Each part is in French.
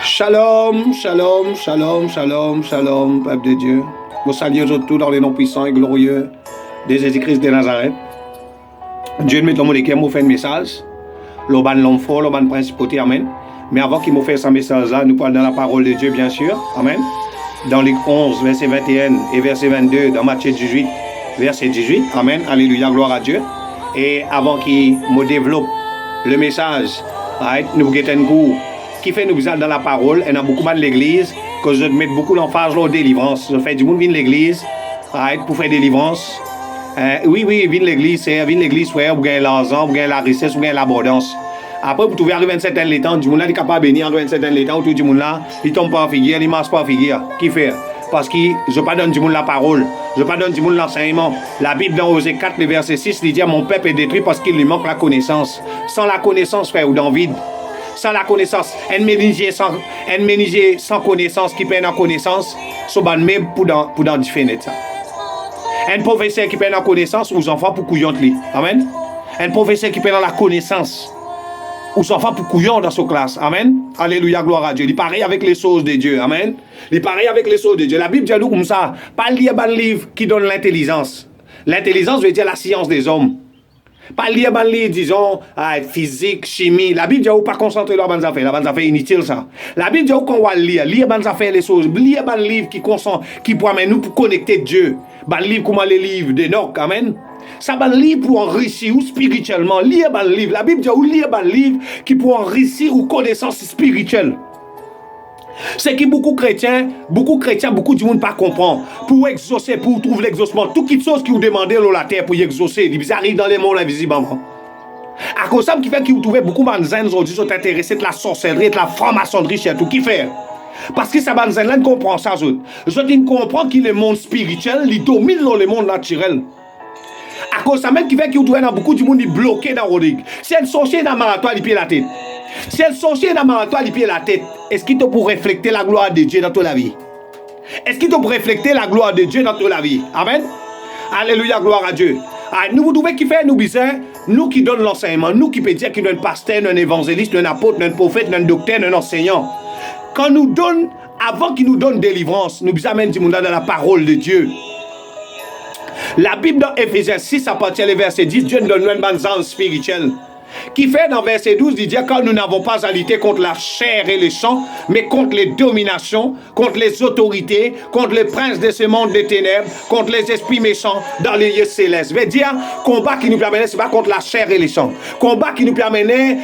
Shalom, shalom, shalom, shalom, shalom, peuple de Dieu. Vous saluez tout dans les noms puissants et glorieux de Jésus-Christ de Nazareth. Dieu met le monde qui m'a fait un message. L'oban l'homme fort, l'oban principauté, amen. Mais avant qu'il m'a fait ce message-là, nous parlons dans la parole de Dieu, bien sûr, amen. Dans Luc 11, verset 21 et verset 22, dans Matthieu 18, verset 18, amen. Alléluia, gloire à Dieu. Et avant qu'il me développe le message, nous avons un cours qui fait nous bizarre dans la parole. Et dans beaucoup de l'église, que je mets beaucoup l'emphase sur la délivrance. Je fais du monde vient l'église pour faire délivrance. Oui, vient l'église, frère, vous gagnez l'argent, vous gagnez la richesse, vous gagnez l'abondance. Après, vous trouvez arriver à un certain temps, du monde là est capable de bénir à un certain temps, tout du monde là, il tombe pas en figure, il marche pas en figure. Qui fait? Parce que je ne pas donne du monde la parole, je ne pas donne du monde l'enseignement. La Bible dans Osée 4, le verset 6, il dit mon peuple est détruit parce qu'il lui manque la connaissance. Sans la connaissance, frère, ou dans le vide. Sans la connaissance, un méniger sans connaissance qui perd en connaissance, c'est même pour dans différents ça. Un professeur qui perd en connaissance, aux enfants pour couillon li. Amen. Un professeur qui perd dans la connaissance, aux enfants pour couillon dans sa classe. Amen. Alléluia, gloire à Dieu. Il pareil avec les choses de Dieu. Amen. Il pareil avec les choses de Dieu. La Bible dit nous comme ça, pas lire un livre qui donne l'intelligence. L'intelligence veut dire la science des hommes. Pas lire un livre, disons, physique, chimie. La Bible dit pas concentrer dans les affaires. Les affaires inutiles, ça. La Bible dit qu'on va lire les affaires, les choses. Lire un livre qui peut amener nous pour connecter Dieu. Un livre comme les livres d'Enoch. Amen. Ça un livre pour enrichir ou spirituellement. Lire un livre. La Bible dit lire un livre qui peut enrichir ou connaissance spirituelle. C'est que beaucoup de chrétiens, beaucoup de monde pas comprend. Pour exaucer, pour trouver l'exaucement, toute chose qui vous demandez sur la terre pour y exaucer, ils arrivent dans les mondes invisibles. À cause de ça, qui fait que vous trouvez beaucoup de gens aujourd'hui sont intéressés de la sorcellerie, de la franc-maçonnerie, chez tout. Qui fait? Parce que ça va nous ne comprend ça. Je dis comprend que le monde spirituel, il domine le monde naturel. À cause de ça, même qui fait que vous trouvez dans beaucoup de monde bloqué dans Rodrigue. Si un sorcier dans le marathon, il pied la tête. Si un sorcier dans le marathon, il pied la tête. Est-ce qu'il te peut refléter la gloire de Dieu dans toute la vie? Est-ce qu'il te peut refléter la gloire de Dieu dans toute la vie? Amen. Alléluia, gloire à Dieu. Nous vous trouvez qui fait nous bizarre, nous qui donnons l'enseignement, nous qui peut dire qu'il y a un pasteur, un évangéliste, un apôtre, un prophète, un docteur, un enseignant. Quand nous donne, avant qu'il nous donne délivrance, nous vous amène du monde dans la parole de Dieu. La Bible dans Ephésiens 6, à partir du verset 10, Dieu nous donne une bonne sens spirituelle. Qui fait dans verset 12, il dit quand nous n'avons pas à lutter contre la chair et le sang, mais contre les dominations, contre les autorités, contre les princes de ce monde des ténèbres, contre les esprits méchants dans les lieux célestes. Veut dire, combat qui nous permet, c'est pas contre la chair et le sang. Combat qui nous permet,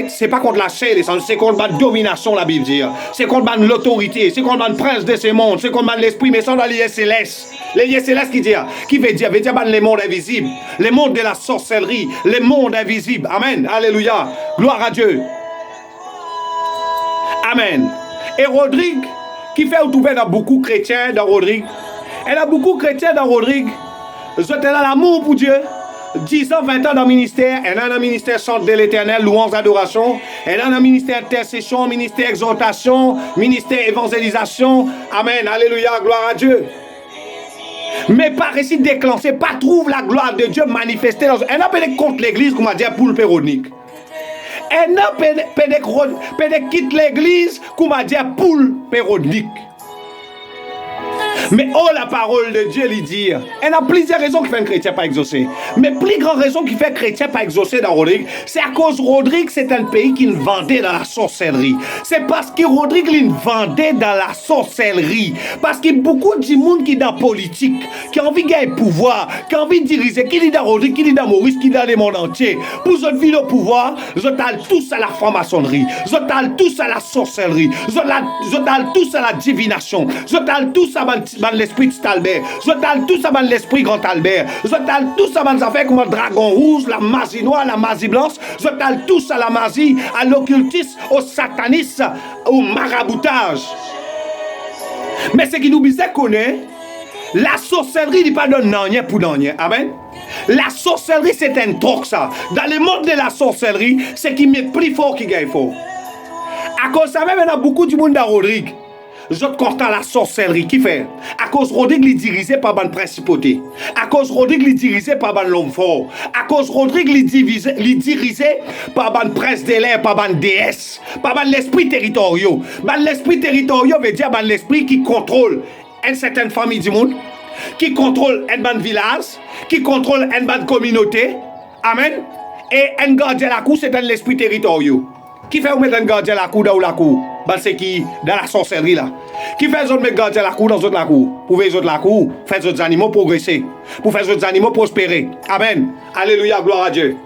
c'est pas contre la chair et le sang, c'est contre la domination, la Bible dit. C'est contre l'autorité, c'est contre le prince de ce monde, c'est contre l'esprit méchant dans les lieux célestes. Les lieux célestes qui veut dire les mondes invisibles, les mondes de la sorcellerie, les mondes invisibles. Amen. Alléluia. Gloire à Dieu. Amen. Et Rodrigue, qui fait trouver dans beaucoup de chrétiens dans Rodrigue. Elle a beaucoup de chrétiens dans Rodrigue. Ils ont l'amour pour Dieu. 10 ans, 20 ans dans le ministère. Elle a un ministère centre de l'éternel, louange, adoration. Elle a un ministère intercession, ministère exhortation, ministère évangélisation. Amen. Alléluia. Gloire à Dieu. Mais pas réussi de déclencher, pas trouve la gloire de Dieu manifestée dans. Elle n'a pas contre l'église, comme on dit, pour le péronique. Elle n'a pas quitte l'église, comme on dit, pour le péronique. Mais oh, la parole de Dieu lui dit, elle a plusieurs raisons qui fait un chrétien pas exaucé. Mais plus grande raison qui fait un chrétien pas exaucé dans Rodrigue, c'est à cause Rodrigue, c'est un pays qui vendait dans la sorcellerie. C'est parce que Rodrigue, il vendait dans la sorcellerie. Parce qu'il y a beaucoup de monde qui est dans la politique, qui a envie de gagner pouvoir, qui a envie de diriger, qui est dans Rodrigue, qui est dans Maurice, qui est dans le monde entier. Pour votre vie au pouvoir, vous êtes tous à la franc-maçonnerie, vous êtes tous à la sorcellerie, vous êtes tous à la divination, vous êtes tous à l'esprit de Albert, vous êtes tous à l'esprit Grand Albert, vous êtes tous à les affaires comme le dragon rouge, la magie noire, la magie blanche, vous êtes tous à la magie, à l'occultisme, au satanisme, au maraboutage. Mais ce qui nous bizarre connaît, la sorcellerie n'est pas d'un rien pour d'un rien. Amen. La sorcellerie, c'est un truc, ça. Dans le monde de la sorcellerie, c'est qui met plus fort qui gagne fort. À cause de ça, même, il y a beaucoup de monde dans Rodrigue. autres constat la sorcellerie. Qui fait? À cause Rodrigue est dirigé par une principauté. À cause Rodrigue est dirigé par l'homme fort. À cause Rodrigue est dirigé par une prince de l'air, par une déesse, par l'esprit territorial. L'esprit territorial veut dire l'esprit qui contrôle une certaine famille du monde, qui contrôle un village, qui contrôle une communauté. Amen. Et un gardien la cour, c'est dans l'esprit territorial. Qui fait mettre un gardien la cour dans la cour? C'est qui? Dans la sorcellerie là. Qui fait autres mettre gardien la cour dans la cour? Pour les autres la cour, faire les autres animaux progresser. Pour faire les autres animaux prospérer. Amen. Alléluia, gloire à Dieu.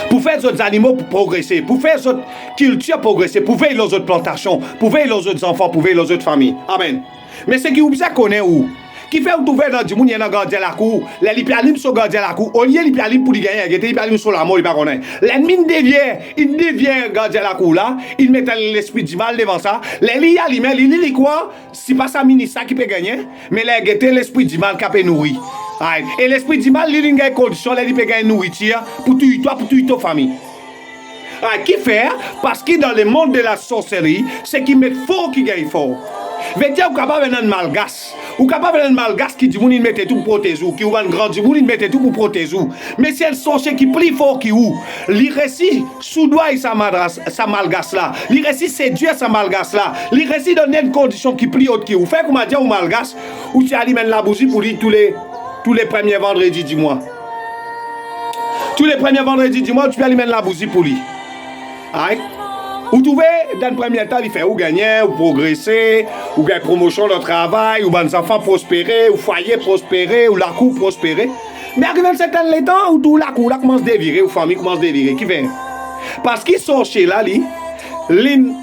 Pour faire les autres animaux progresser. Pour faire les autres cultures progresser. Pour faire les autres plantations. Pour faire les autres enfants. Pour faire les autres familles. Amen. Mais c'est qui vous connaît où? Qui fait ouvrir dans du monde, il y a un gardien la cour. Les lipialim sont gardien la cour. Au lieu lipialim pour les gagner, il y a des lipialim sur la mort, il ne connaît pas. L'ennemi devient gardien la cour là. Il met l'esprit du mal devant ça. Les lipialim, il dit quoi? Si pas ça, ministre qui peut gagner. Mais l'esprit du mal qui peut nourrir. Et l'esprit du mal, il a une condition, il peut gagner nourriture pour toi, pour toute ta famille. Qui fait? Parce que dans le monde de la sorcellerie, c'est qui met fort qui gagne fort. Veut dire, ou capable d'un malgas. Ou capable d'un malgas qui dit, il mette tout pour protéger. Qui ou un grand du monde, il mette tout pour protéger. Mais c'est le sorcier qui plus fort qui ou. Il réussit soudoyer sa malgas là. Il réussit séduire sa malgas là. Il réussit donner une condition qui plus haute qui ou. Fait comme dire au malgas, ou tu alimentes la bougie pour lui tous les premiers vendredis du mois. Tous les premiers vendredis du mois, tu alimentes la bougie pour lui. Aïe. Vous trouvez, dans le premier temps, il fait ou gagner, ou progresser, ou gagner promotion de travail, ou les enfants prospérer, ou foyer prospérer, ou la cour prospérer. Mais arrivé à un certain temps, où tout la cour commence à dévirer, ou famille commence à dévirer. Qui fait? Parce qu'ils sont chez là, ils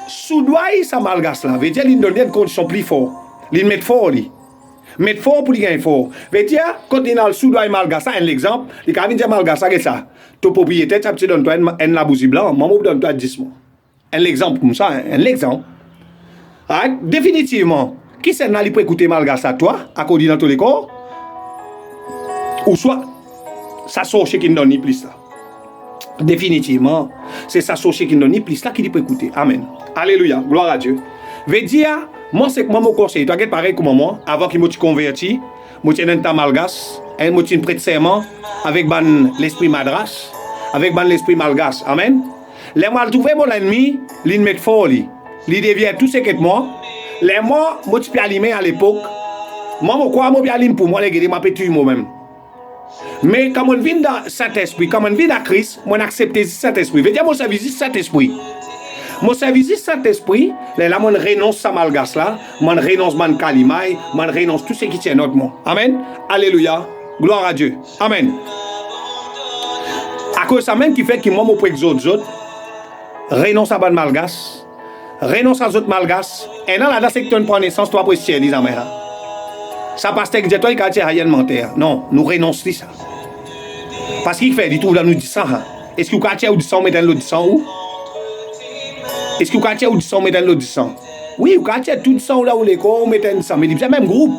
soudoient sa malgas là. Veut dire, ils donnent des conditions plus fortes. Ils mettent fort, mettre fort pour gagner fort. Veut dire, quand il a le soudoyer malgas, un exemple, il y a un malgas, ça. Ton propriétaire, tu donnes toi un labousi blanc, maman donne toi 10 mois. Un exemple comme ça, un exemple. Définitivement, qui c'est là qui peut écouter malgré ça, toi, à cause dans tous les corps, ou soit, ça sorcier qui ne donne ni plus là. Définitivement, c'est ça sorcier qui ne donne ni plus là qui peut écouter. Amen. Alléluia, gloire à Dieu. Veut dire, moi, c'est que moi, mon conseil, toi, pareil comme moi, avant qu'il me converti, je tiens un temps malgas, et je tiens prêt de serment, avec l'esprit madras, avec l'esprit malgas. Amen. Les mois trouver mon ennemi, il met fort, il devient tout ce que moi. Les mois, moi tu peux allumer à l'époque. Moi, moi je peux allumer pour moi, les gars, je peux tuer moi-même. Mais quand on vient dans cet esprit, quand on vient dans Christ, moi accepte cet esprit. Je veux dire, moi ça visite cet esprit. Moi ça visite cet esprit, là moi renonce à malgas là, moi renonce à kalimai, moi renonce tout ce qui tient notre moi. Amen. Alléluia. Gloire à Dieu. Amen. À cause de ça même qui fait que moi je peux exaucer autres. Renonce à ban malgas, renonce à autres malgas, et dans la c'est que tu prends naissance, toi pour ciel, disant mais ça passe que dit toi il quartier alimentaire. Non, nous renonçons ça. Parce qu'il fait du tout là nous dit ça. Est-ce que vous quartier ou dit ça met dans l'autre sang où? Est-ce que vous quartier ou dit ça met dans l'autre sang? Oui, vous quartier tout sang là où les corps met dans sang, mais il y a même groupe.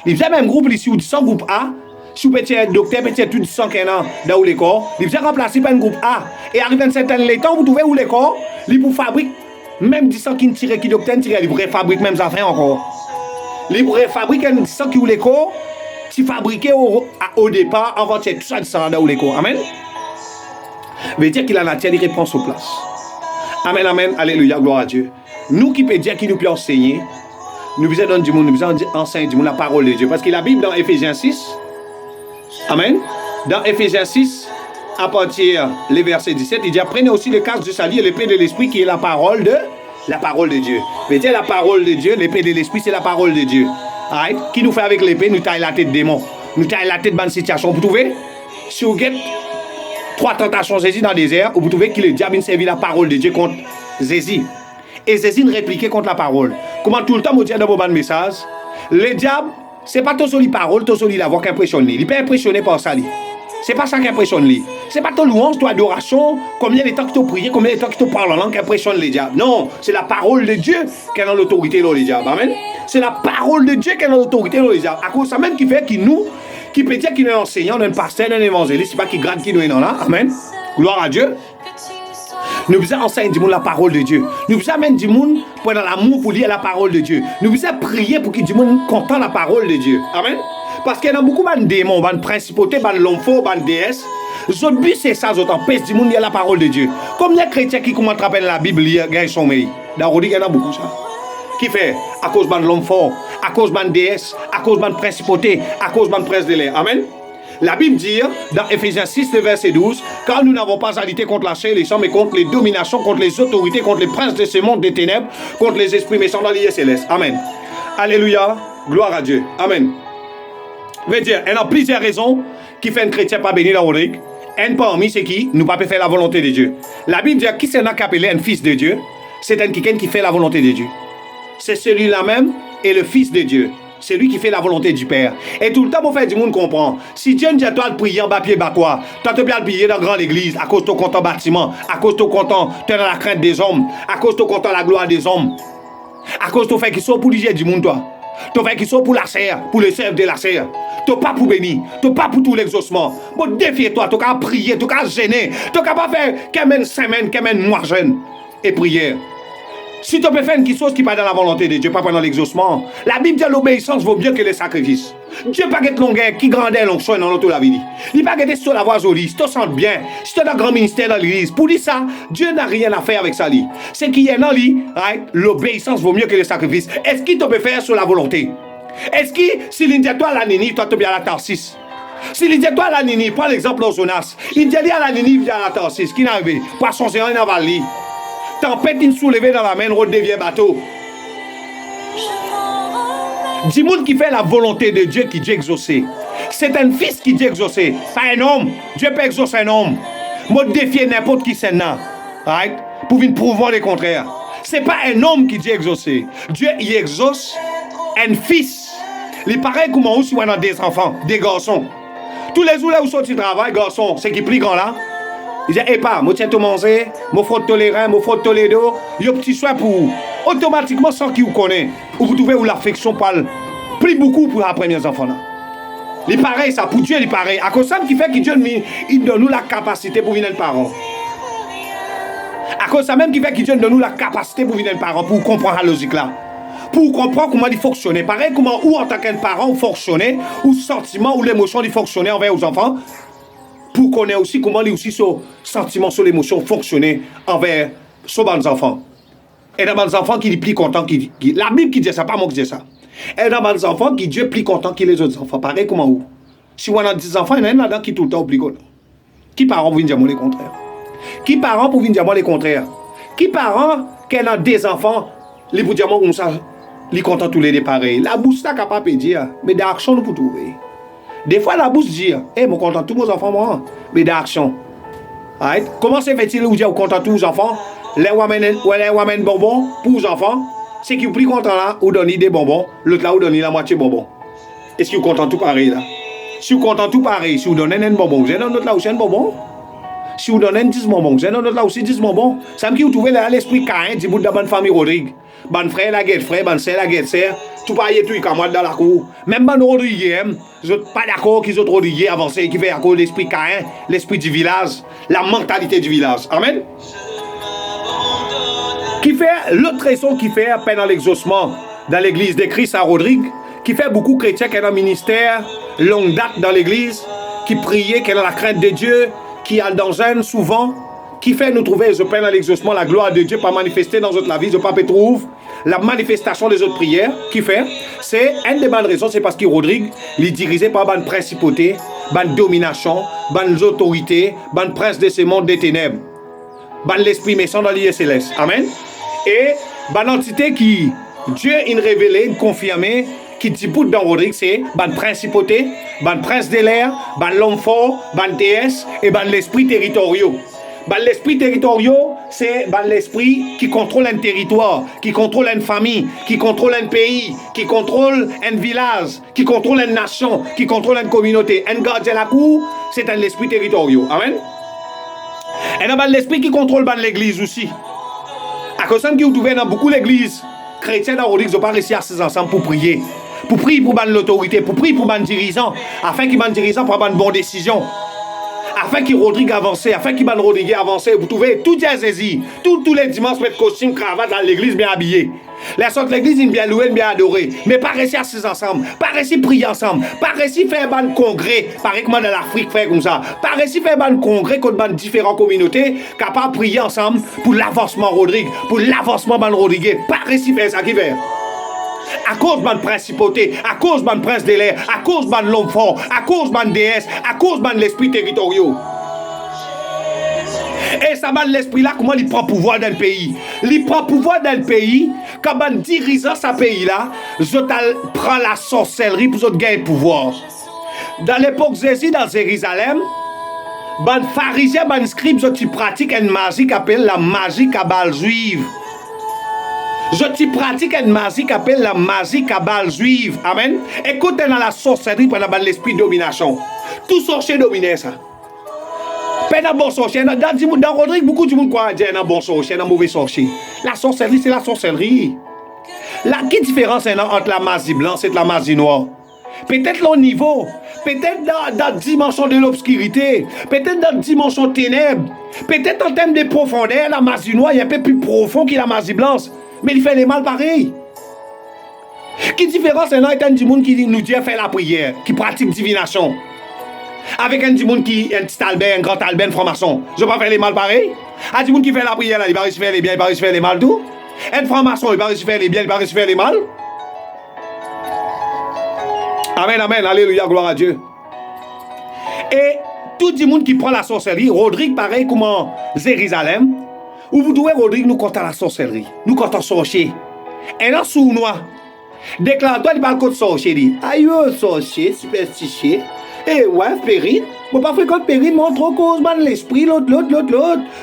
Il y a même groupe ici où dit sang groupe A. Si vous petit docteur, petit tout sang qu'il y a dans les corps, il vient remplacer par un groupe A. Et arrivé à un certain temps, vous trouvez où les corps, il vous fabrique même 10 sang qui ne tire, qui docteur tire, il vous fabrique même affaires encore. Il vous fabrique un 10 sang qui ou les corps, qui fabriqué au départ, avant tout ça, 10 sang dans les corps. Amen. Veut dire qu'il a la terre, il reprend sur place. Amen, amen, alléluia, gloire à Dieu. Nous qui peut dire, qui nous peut enseigner, nous besoin donner du monde, nous besoin enseigner du monde la parole de Dieu. Parce que la Bible dans Éphésiens 6, amen. Dans Éphésiens 6, à partir du verset 17, il dit prenez aussi le casque du salut et l'épée de l'esprit qui est la parole de Dieu. Veut dire la parole de Dieu, l'épée de l'esprit c'est la parole de Dieu. Right? Qui nous fait avec l'épée, nous taille la tête des démons. Nous taille la tête de bonne situation. Vous trouvez? Si vous avez 3 tentations Jésus dans le désert, vous trouvez que le diable servi la parole de Dieu contre Jésus. Et Jésus répliquait contre la parole. Comment tout le temps, vous dites dans vos message, le diable, c'est pas ton seul parole, ton seul la voix qui impressionne. Il peut impressionner par ça. C'est pas ça qui impressionne. C'est pas ton louange, ton adoration, combien de temps que tu pries, combien de temps que tu parles en langue qui impressionne les diables. Non, c'est la parole de Dieu qui est dans l'autorité dans les diables. Amen. C'est la parole de Dieu qui est dans l'autorité dans les diables. À cause de ça même qui fait que nous, qui peut dire qu'il est enseignant, un pasteur, un évangéliste, c'est pas qui grade qui nous est dans là. Amen. Gloire à Dieu. Nous besoin enseigner du monde la parole de Dieu. Nous besoin amener du monde pour dans l'amour pour lire la parole de Dieu. Nous besoin prier pour que du monde content la parole de Dieu. Amen. Parce qu'il y a beaucoup de démons, de principautés, de l'homme faux, de déesses. Notre but c'est ça, ils empêchent du monde lire la parole de Dieu. Comme les chrétiens qui commencent à apprendre la Bible, ils sont meilleurs. Dans il y en a beaucoup ça. Qui fait à cause de l'homme fort, à cause de déesse, à cause de principauté, à cause de prince de l'air. Amen. La Bible dit dans Ephésiens 6, le verset 12, car nous n'avons pas à lutter contre la chair et les sangs, mais contre les dominations, contre les autorités, contre les princes de ce monde des ténèbres, contre les esprits méchants dans les lieux célestes. Amen. Alléluia. Gloire à Dieu. Amen. Je veux dire, il y a plusieurs raisons qui font un chrétien pas béni dans Rodrigue. Un parmi c'est qui nous pas faire la volonté de Dieu. La Bible dit qui c'est un appelé un fils de Dieu, c'est un quelqu'un qui fait la volonté de Dieu. C'est celui-là même et le fils de Dieu. C'est lui qui fait la volonté du Père. Et tout le temps, pour faire du monde comprend. Si Dieu ne dit à toi de prier en bas pied bas quoi, toi tu bien prier dans la grande église à cause de ton content bâtiment, à cause de ton content, tu es dans la crainte des hommes, à cause de ton content la gloire des hommes, à cause de ton fait qu'ils sont pour l'hygiène du monde toi. Tu fait qu'ils sont pour la serre, pour le serve de la serre. Tu pas pour bénir, tu pas pour tout l'exaucement. Bon, défie-toi, tu as prier, tu as gêner, tu n'as pas faire qu'un semaine, qu'un mois jeune et prière. Si tu peux faire une chose qui n'est pas dans la volonté de Dieu, pas pendant l'exaucement, la Bible dit que l'obéissance vaut mieux que les sacrifices. Dieu n'a pas de longueur qui grandit l'onction dans toute la vie. Il n'a pas de sur la voie jolie, si tu te sens bien, si tu as un grand ministère dans l'église. Pour dire ça, Dieu n'a rien à faire avec ça. C'est qu'il y a dans lui, l'obéissance vaut mieux que les sacrifices. Est-ce qu'il te peut faire sur la volonté? Est-ce que si l'India toi la nini, toi tu bien à la Tarsis? Si l'India toi la nini, prends l'exemple de Jonas. Il dit à la nini, vient à la Tarsis. Qui n'a vu? Poisson géant, il n'a pas li. Tempête in soulevé dans la main, route devient bateau. Dis monde qui fait la volonté de Dieu qui dit exaucer. C'est un fils qui dit exaucer, pas un homme. Dieu peut exaucer un homme. Moi défier n'importe qui c'est là, right? Pour venir prouver le contraire. C'est pas un homme qui dit exaucer. Dieu il exauce un fils. Il paraît comme aussi on a des enfants, des garçons. Tous les jours là où sont ils travaillent, garçons, c'est qui plus grand là. Il dit, eh pas, moi tiens tout manger, moi faut tolérer, moi faut tolérer, il y a un petit soin pour automatiquement sans qui vous connaît, ou vous trouvez où l'affection parle plus beaucoup pour les premiers enfants là. Il pareil ça, pour Dieu il pareil. À cause de ça qui fait que Dieu il donne nous la capacité pour venir être parents. À cause de ça même qui fait que Dieu donne nous la capacité pour venir être parents, pour comprendre la logique là. Pour comprendre comment il fonctionne. Pareil comment ou en tant qu'un parent fonctionner, ou sentiment ou l'émotion il fonctionner envers aux enfants. Pour connaître aussi comment les aussi sur sentiment, sur l'émotion fonctionner envers ces bons enfants. Et dans les enfants qui sont plus contents, la Bible qui dit ça, pas moi qui dis ça. Et dans les enfants qui Dieu plus content que les autres enfants. Pareil comment où? Si on a 10 enfants, il y en a là-dedans qui tout le temps plus content. Qui parents pour venir dire moi les contraires? Qui parents pour venir dire moi les contraires? Qui parents qui ont des enfants, les pour dire moi comme ça, les contents tous les deux pareils? La bouche ça capable de dire, mais d'action nous pour trouver. Des fois, la bouche dit, eh, moi, content tous mes enfants, moi, mais d'action. Right? Comment se fait-il ou dire, content tous les enfants, les wamènent bonbons pour les enfants, c'est qui est plus content là, ou donner des bonbons, l'autre là, ou donner la moitié bonbons. Est-ce que vous content tout pareil là? Si vous content tout pareil, si vous donnez un bonbon, vous avez un autre là aussi un bonbon? Si vous donnez 10 bonbons, vous avez un autre là aussi 10 bonbons? Ça me dit, vous trouvez là l'esprit Caïn, du bout de la bonne famille Rodrigue. Bon frère, la guette frère, bon sœur, la guette sœur. Tout pareil, tout camarade dans la cour. Même bon Rodrigue, ils sont pas d'accord qu'ils ont Rodrigue avancé, qui fait à cause de l'esprit Caïn, l'esprit du village, la mentalité du village. Amen. Qui fait l'autre raison qui fait à peine dans l'exaucement dans l'église de Christ à Rodrigue, qui fait beaucoup de chrétiens qui sont dans le ministère, longue date dans l'église, qui priaient, qui sont dans la crainte de Dieu, qui ont dans un souvent, qui fait nous trouver, je peine dans l'exaucement, la gloire de Dieu pas manifester dans notre vie, je pas trouve la manifestation des autres prières, qui fait, c'est une des bonnes raisons, c'est parce que Rodrigue, il est dirigé par une principauté, une domination, une autorité, un prince de ce monde des ténèbres, l'esprit méchant dans l'île céleste. Amen. Et une entité qui, Dieu il révélé, il confirmé, qui dit pour dans Rodrigue, c'est une principauté, un prince de l'air, l'homme fort, une déesse et l'esprit territorial. L'esprit territorial, c'est l'esprit qui contrôle un territoire, qui contrôle une famille, qui contrôle un pays, qui contrôle un village, qui contrôle une nation, qui contrôle une communauté. Un gardien de la cour, c'est un esprit territorial. Amen. Et dans l'esprit qui contrôle l'église aussi. À cause de ça, vous trouvez dans beaucoup d'églises chrétiennes dans Rodrigue, ils n'ont pas réussi à s'asseoir ensemble pour prier. Pour prier pour l'autorité, pour prier pour les dirigeants, afin que les dirigeants prennent une bonne décision. Afin qu'il Rodrigue avance, afin qu'il ban Rodrigue avance, vous trouvez tout est saisi. Tous les dimanches, mettre costume, cravate dans l'église bien habillé. Les sortes de l'église, ils bien loués, bien adorés. Mais pas réussi à s'y ensemble, pas réussi à prier ensemble, pas réussi à faire un congrès, pareil comme dans l'Afrique, fait comme ça. Pas réussi à faire un congrès contre différentes communautés, capables de prier ensemble pour l'avancement Rodrigue, pour l'avancement ban Rodrigue. Pas réussi à faire ça qui fait. À cause de principauté, à cause de prince de l'air, à cause de l'homme fort, à cause de déesse, à cause de l'esprit territorial. Et ça va l'esprit là, comment il prend pouvoir dans le pays. Il prend pouvoir dans le pays, quand il dirige ce pays là, je prends la sorcellerie pour gagner le pouvoir. Dans l'époque Jésus dans Jérusalem, les pharisiens, les scribes, ils pratiquent une magie qui s'appelle la magie cabale juive. Je pratique une magie qui s'appelle la magie cabale juive. Amen. Écoutez dans la sorcellerie pendant l'esprit de domination. Tout sorcier domine ça. Pas dans bon sorcier. Dans Rodrigue, beaucoup de monde croient dire un bon sorcier, un mauvais sorcier. La sorcellerie, c'est la sorcellerie. Quelle différence est entre la magie blanche et la magie noire? Peut-être le niveau, peut-être dans la dimension de l'obscurité, peut-être dans la dimension ténèbres, peut-être en termes de profondeur, la magie noire est un peu plus profond que la magie blanche. Mais il fait les mal pareil. Quelle différence est entre un monde qui nous dit faire la prière, qui pratique divination, avec un monde qui est un petit albert, un grand albert, franc-maçon. Je ne vais pas faire les mal pareil. Un monde qui fait la prière, là, il va réussir à faire les biens, il va réussir à faire les mal tout. Un franc-maçon, il va réussir à faire les biens, il va réussir à faire les mal. Amen, amen, alléluia, gloire à Dieu. Et tout le monde qui prend la sorcellerie, Rodrigue pareil comme en Jérusalem, où vous devez Rodrigue nous compte la sorcellerie, nous compte sorcier. Et là, sournois, déclare-toi, il parle contre sorcier, dit, aïe, sorcier, superstitieux, et ouais, périne, moi pas fréquente périne, mon trop cause, man, l'esprit, l'autre,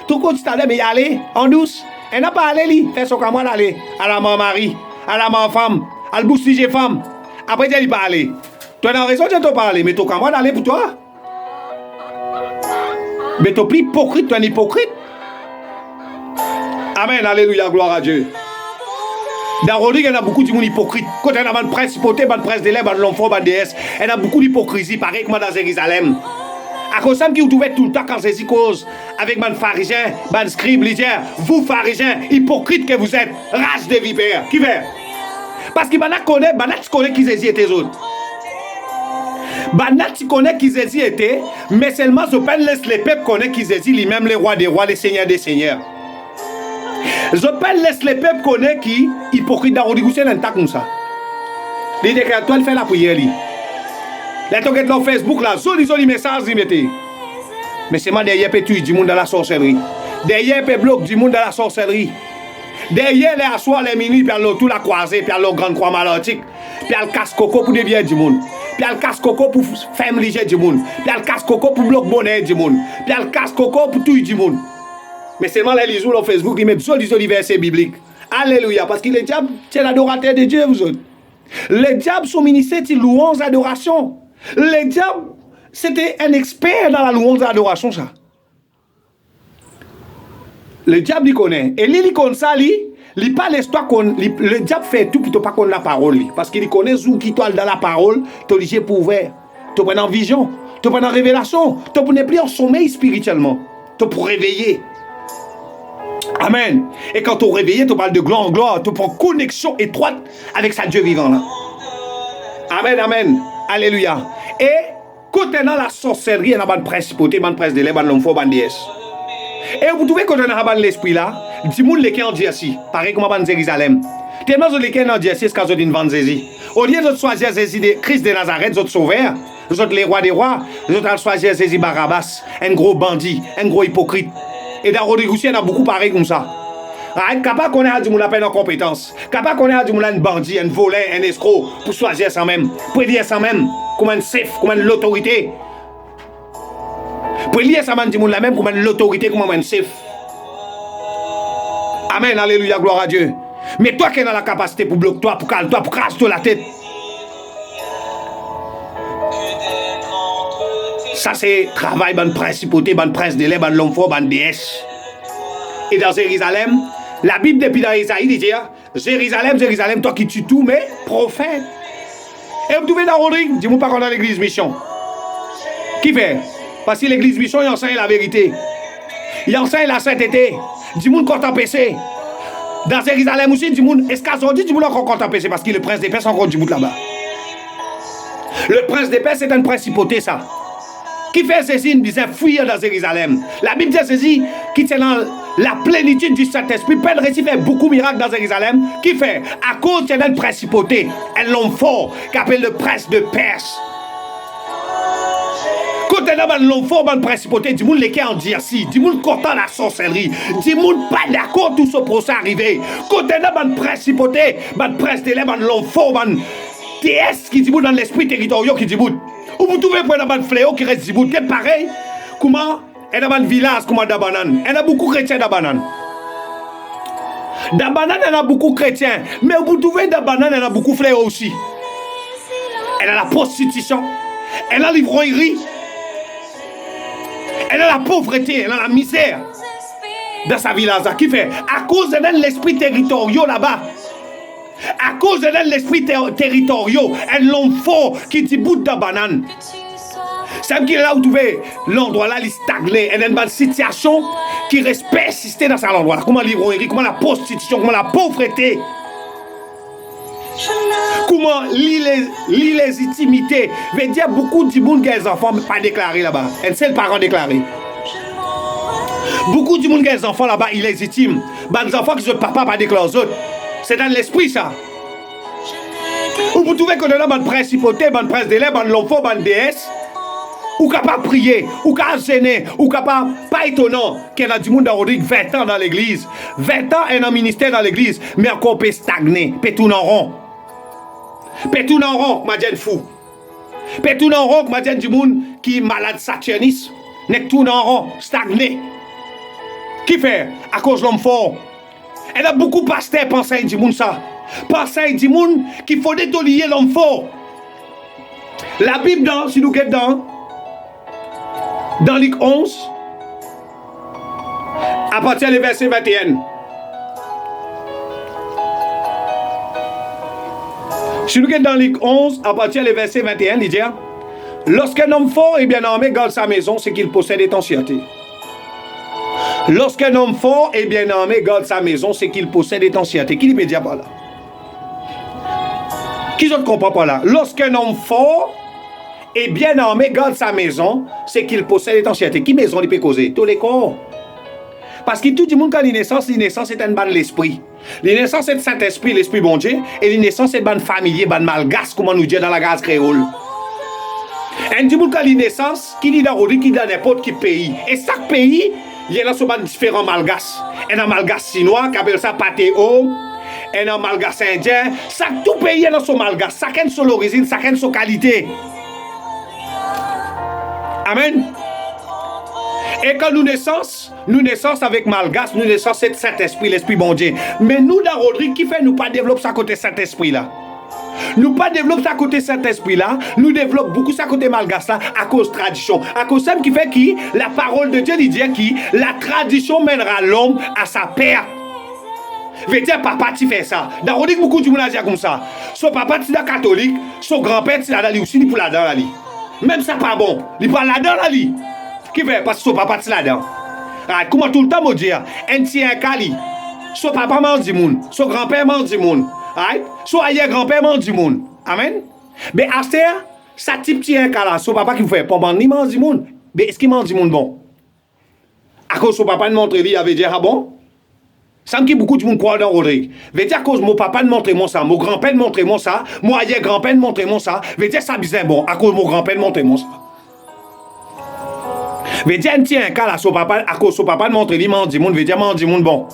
tout compte c'est mais allez, en douce, et n'a pas allé, lui, fait son camarade aller, à la maman mari, à la maman femme, à le boustiger femme, après, il pas aller. Tu as raison de te parler, mais ton camarade aller pour toi. Mais tu es plus hypocrite, tu es un hypocrite. Amen, alléluia, gloire à Dieu. Dans Rodrigue, il y a beaucoup de monde hypocrite. Quand il y a une principauté, une prince de l'air, un l'homme fort, une déesse, il y a beaucoup d'hypocrisie, pareil comme dans Jérusalem. À cause de ça, vous trouvez tout le temps quand Jésus cause avec les pharisiens, les scribes, les vous pharisiens, hypocrites que vous êtes, race de vipères. Qui fait? Parce que Banat connaît qui Jésus était autres. Banat connaît qui Jésus était, mais seulement je laisse les peuples connaître qui Jésus, lui-même les rois des rois, les seigneurs des seigneurs. Je laisse les peuples connaître qui hypocrite dans Rodrigue, c'est un tas comme ça. Il dit que toi, il fait la prière. Là, tu regardes sur Facebook, là, joli message, il mettait. Mais c'est moi derrière, tu du monde dans la sorcellerie. Derrière, tu bloque du monde dans la sorcellerie. Derrière, les assoirs, les minuit, puis tout la croisée, puis le grand croix malantique, puis le casse-coco pour dévier du monde, puis le casse-coco pour faire léger du monde, puis le casse-coco pour bloquer bonnet du monde, puis le casse-coco pour tout du monde. Mais seulement les jours sur Facebook, ils mettent joli versets bibliques. Alléluia, parce que les diables, c'est l'adorateur de Dieu, vous autres. Les diables sont ministres de louange d'adoration. Les diables, c'était un expert dans la louange d'adoration, ça. Le diable, il connaît. Et lui, il connaît ça, il parle l'histoire le diable fait tout pour ne pas connaître la parole. Parce qu'il connaît où qui toile dans la parole, tu es obligé pour ouvrir. Tu es en vision, tu es en révélation, tu es plus en sommeil spirituellement. Tu es pour réveiller. Amen. Et quand tu es réveillé, tu parles de gloire en gloire, tu prends connexion étroite avec sa Dieu vivant là. Amen, amen. Alléluia. Et côté dans la sorcellerie, il y a une principauté, une prince de l'air, une l'homme fort, une déesse. Et vous trouvez qu'on a l'esprit là, du monde qui est en Jésus, pareil comme à Jérusalem. Tellement de qui est en Jésus, c'est quand vous vendre Jésus. Au lieu de choisir Jésus de Christ de Nazareth, vous sauveur, vous êtes les rois des rois, vous êtes choisir Jésus Barabbas, un gros bandit, un gros hypocrite. Et dans Rodrigue, il y en a beaucoup pareil comme ça. Capable qu'on ait du monde à peine en compétence, capable qu'on ait du monde un bandit, un volet, un escroc, pour choisir ça même, pour dire ça même, comme un chef, comme l'autorité. Pour lire ça du monde la même comme l'autorité, comme un chef. Amen, alléluia, gloire à Dieu. Mais toi qui es dans la capacité pour bloquer toi, pour calmer toi, pour cracher toi la tête. Ça c'est travail, ban principauté, ban prince de l'air, ban l'homme fort, ban déesse. Et dans Jérusalem, la Bible depuis dans Isaïe dit Jérusalem, Jérusalem, toi qui tues tout, mais prophète. Et vous trouvez dans Rodrigue, dis-moi pas qu'on a l'église mission. Qui fait? Parce que l'église mission, il enseigne la vérité. Il enseigne la sainteté. Du monde content péché. Dans Jérusalem aussi, du monde, est-ce qu'aujourd'hui, du monde encore content péché parce que le prince des paix, c'est encore du monde là-bas. Le prince des paix, c'est une principauté, ça. Qui fait ceci, il disait fuir dans Jérusalem. La Bible dit ceci, qui tient dans la plénitude du Saint-Esprit. Père récit fait beaucoup de miracles dans Jérusalem. Qui fait? À cause d'une principauté, un homme fort, qui appelle le prince de Perse. Quand on a un homme fort, une principauté, du monde qui est en dirci, du monde content la sorcellerie, du monde pas d'accord tout ce procès arrivé. Quand on a une principauté, un prince d'élève, un homme fort, un TS qui dit dans l'esprit territorial qui dit bout. Ou vous trouvez pour un fléau qui reste dit bout. C'est pareil. Comment? Il y a un village comme Dabanan. Il y a beaucoup de chrétiens Dabanan. Dabanan, il y a beaucoup de chrétiens. Mais vous trouvez Dabanan, il y a beaucoup de fléaux aussi. Elle a la prostitution. Elle a l'ivrognerie. Elle a la pauvreté. Elle a la misère. Dans sa village. Qui fait? À cause de l'esprit territorial là-bas. À cause de l'esprit territorial, un homme fort qui dit bout de banane. C'est qui est là où vous trouvez l'endroit là, il stagné. Il y a une situation qui reste persistée dans cet endroit là. Comment l'ivrognerie, comment la prostitution, comment la pauvreté. Comment l'illégitimité. Veut dire beaucoup de monde qui a des enfants mais pas déclarés là-bas. Un seul parent déclaré. Beaucoup de monde qui a des enfants là-bas illégitimes. Des enfants qui sont papa pas déclarés aux autres. C'est dans l'esprit, ça. Ou vous trouvez qu'on a une principauté, une prince d'élève, une l'enfant, une déesse, ou capable de prier, ou capable de gêner, ou capable, pas étonnant, qu'il y a du monde dans 20 ans dans l'église. 20 ans et un ministère dans l'église, mais encore peut stagner, peut tourner en rond. Peut tourner en rond, m'a dit fou. Peut tourner en rond, m'a dit du monde qui est malade saturnisme, n'est tourner en rond, stagné. Qui fait? À cause de l'homme fort. Elle a beaucoup de pasteurs pensent du monde ça. Pensent du monde qu'il faut détolier l'homme fort. La Bible, si nous regardons dans Luc 11, à partir du verset 21. Si nous regardons dans Luc 11, à partir du verset 21, il dit: lorsqu'un homme fort et bien armé garde sa maison, c'est qu'il possède des sûreté. Lorsqu'un homme fort et bien armé garde sa maison, c'est qu'il possède des sûreté. Qui dit par là? Qui ne comprend pas là? Lorsqu'un homme fort et bien armé garde sa maison, c'est qu'il possède des sûreté. Qui maison il peut causer? Tous les corps. Parce que tout le monde, quand l'innaissance est un ban de l'esprit. L'innaissance est le Saint-Esprit, l'Esprit bon Dieu. Et l'innaissance est ban familier, ban malgache, comme on nous dit dans la gaz créole. Un du monde, quand l'innaissance, qui dit dans Rodi, qui dit dans n'importe quel pays. Et chaque pays, il y a dans différents malgaches. Il y a un malgache chinois qui appelle ça patéo. Il y a un malgache indien. Tout pays il y a dans son malgache. Chacun son origine, chacun son qualité. Amen. Et quand nous naissons avec malgache, nous naissons c'est Saint-Esprit, l'Esprit bon Dieu. Mais nous, dans Rodrigue, qui fait nous pas développer ça côté Saint-Esprit là? Nous pas développer ça côté Saint-Esprit là, nous développons beaucoup ça côté malgache là à cause de tradition. À cause de qui fait qui la parole de Dieu dit qui la tradition mènera l'homme à sa perte. Veut dire papa tu fais ça. Dans Rodrigue beaucoup de monde a dit comme ça. Son papa tu est catholique, son grand-père tu là aussi il pour là dedans là. Même ça pas bon. Il pas là dedans là li. Qui fait parce que son papa tu là dedans. Comment tout le temps me dire un tien cali. Son papa mange du monde, son grand-père mange du monde. Son arrière-grand-père mange du monde. Amen. Mais à ça type tien cala, son papa qui vous fait pas ni mange du monde. Mais est-ce qu'il mange du monde bon? À cause son papa ne montre lui avait dit ah bon? Ça me dit beaucoup de monde croit dans Rodrigue. Veut dire à cause mon papa ne montre moi ça, mon grand-père ne montre moi ça, mon arrière-grand-père ne montre moi ça. Veut dire ça bizarre bon à cause mon grand-père ne montre moi ça. Veut dire un tien cas là son papa à cause son papa ne montre lui mange du monde, veut dire mange du monde bon.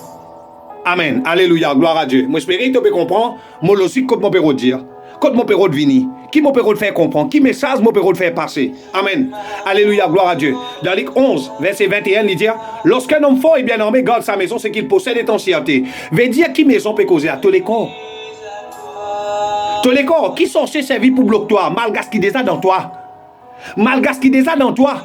Amen. Alléluia, gloire à Dieu. Moi j'espère que tu peux comprendre, moi aussi comme mon père dire. Quand mon père venir, qui mon père faire comprendre, qui message mon père faire passer. Amen. Alléluia, gloire à Dieu. Dans Luc 11, verset 21, il dit: lorsqu'un homme fort et bien armé garde sa maison, c'est qu'il possède des sûreté. Veut dire qui maison peut causer à tous les corps. Tous les corps qui sont servis pour bloquer toi, malgré ce qui déjà dans toi. Malgré ce qui déjà dans toi.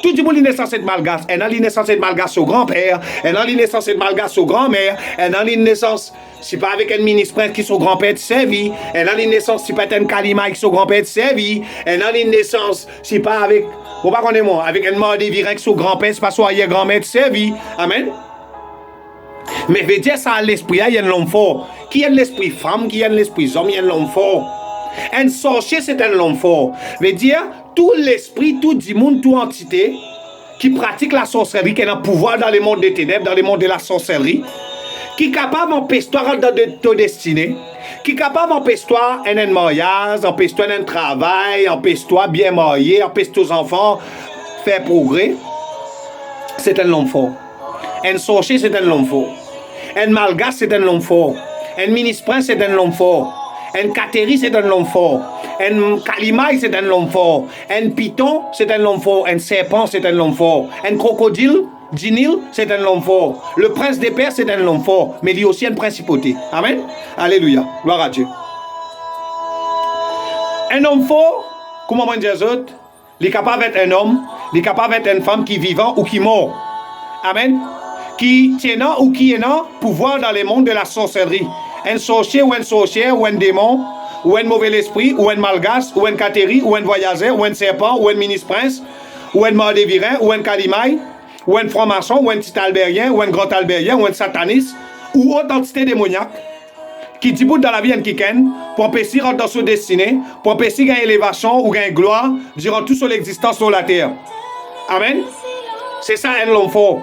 Tout le monde est censé être malgache. Elle a l'innaissance de malgache au grand-père. Elle a l'innaissance de malgache au grand-mère. Elle a l'innaissance, si pas avec un ministre qui son grand-père de servi. Elle a l'innaissance, si pas un kalima qui son grand-père de servi. Elle a l'innaissance, si pas avec Vous pas connaître moi, avec un mort des virins qui sont grand-père, c'est pas soit hier grand-mère, servi. Amen. Mais veut dire ça, l'esprit, il y a un homme fort. Qui est l'esprit femme, qui est l'esprit homme, il y a un homme fort. Un sorcier, c'est un homme fort. Veut dire, tout l'esprit, tout monde, toute entité qui pratique la sorcellerie, qui a un pouvoir dans le monde des ténèbres, dans le monde de la sorcellerie, qui est capable d'empêcher toi dans ton destinée, qui est capable d'empêcher toi un mariage, empêcher toi un travail, empêcher toi bien marié, empêcher tes enfants faire progrès, c'est un homme fort. Un sorcier, c'est un homme fort. Un malgache, c'est un homme fort. Un ministre-prince, c'est un homme fort. Un catéri, c'est un homme fort. Un calimaille, c'est un homme fort. Un python, c'est un homme fort. Un serpent, c'est un homme fort. Un crocodile, Djinil, c'est un homme fort. Le prince des pères, c'est un homme fort. Mais il y a aussi une principauté. Amen. Alléluia. Gloire à Dieu. Un homme fort, comment on dit les autres? Il est capable d'être un homme, il est capable d'être une femme qui est vivant ou qui mort. Amen. Qui tient ou qui est un pouvoir dans le monde de la sorcellerie. Un sorcier ou une sorcière ou un démon ou un mauvais esprit ou un malgache ou un catéri ou un voyageur ou un serpent ou un ministre-prince ou un mort des virins ou un calimaille ou un franc-maçon ou un petit albérien ou un grand albérien ou un sataniste ou autre entité démoniaque qui dit dans la vie en kiken pour empêcher rentrer dans son destinée, pour empêcher gagner élévation ou gagner gloire durant toute son existence sur la terre. Amen. C'est ça un homme fort.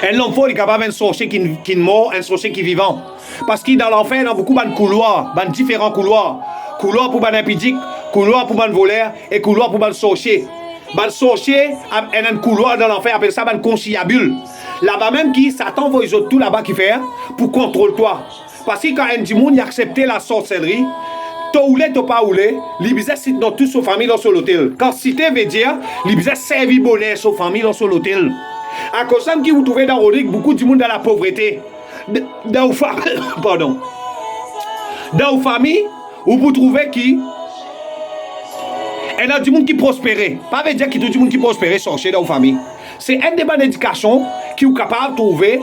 Un homme fort est capable d'un sorcier qui est mort, un sorcier qui est vivant. Parce que dans l'enfer, il y a beaucoup de couloirs, de différents couloirs. Couloirs pour les impudiques, couloirs pour les voleurs et couloirs pour les sorciers. Les sorciers, il y a un couloir dans l'enfer, appelle ça un conciliabule. Là-bas même, qui Satan va les tout là-bas qui fait pour contrôler toi. Parce que quand un monde a accepté la sorcellerie, t'as oulé, t'as pas oulé, les bizarres c'est dans toute sa famille dans l'hôtel. Quand cité veut dire, les bizarres servi bonheur sa famille dans l'hôtel. À cause de qui vous trouvez dans Rodic, beaucoup de monde dans la pauvreté. Dans vos familles, vous trouvez qui il y a du monde qui prospère. Pas veut dire qu'il y a du monde qui prospère sorcier dans vos familles. C'est un débat d'éducation qui est capable de trouver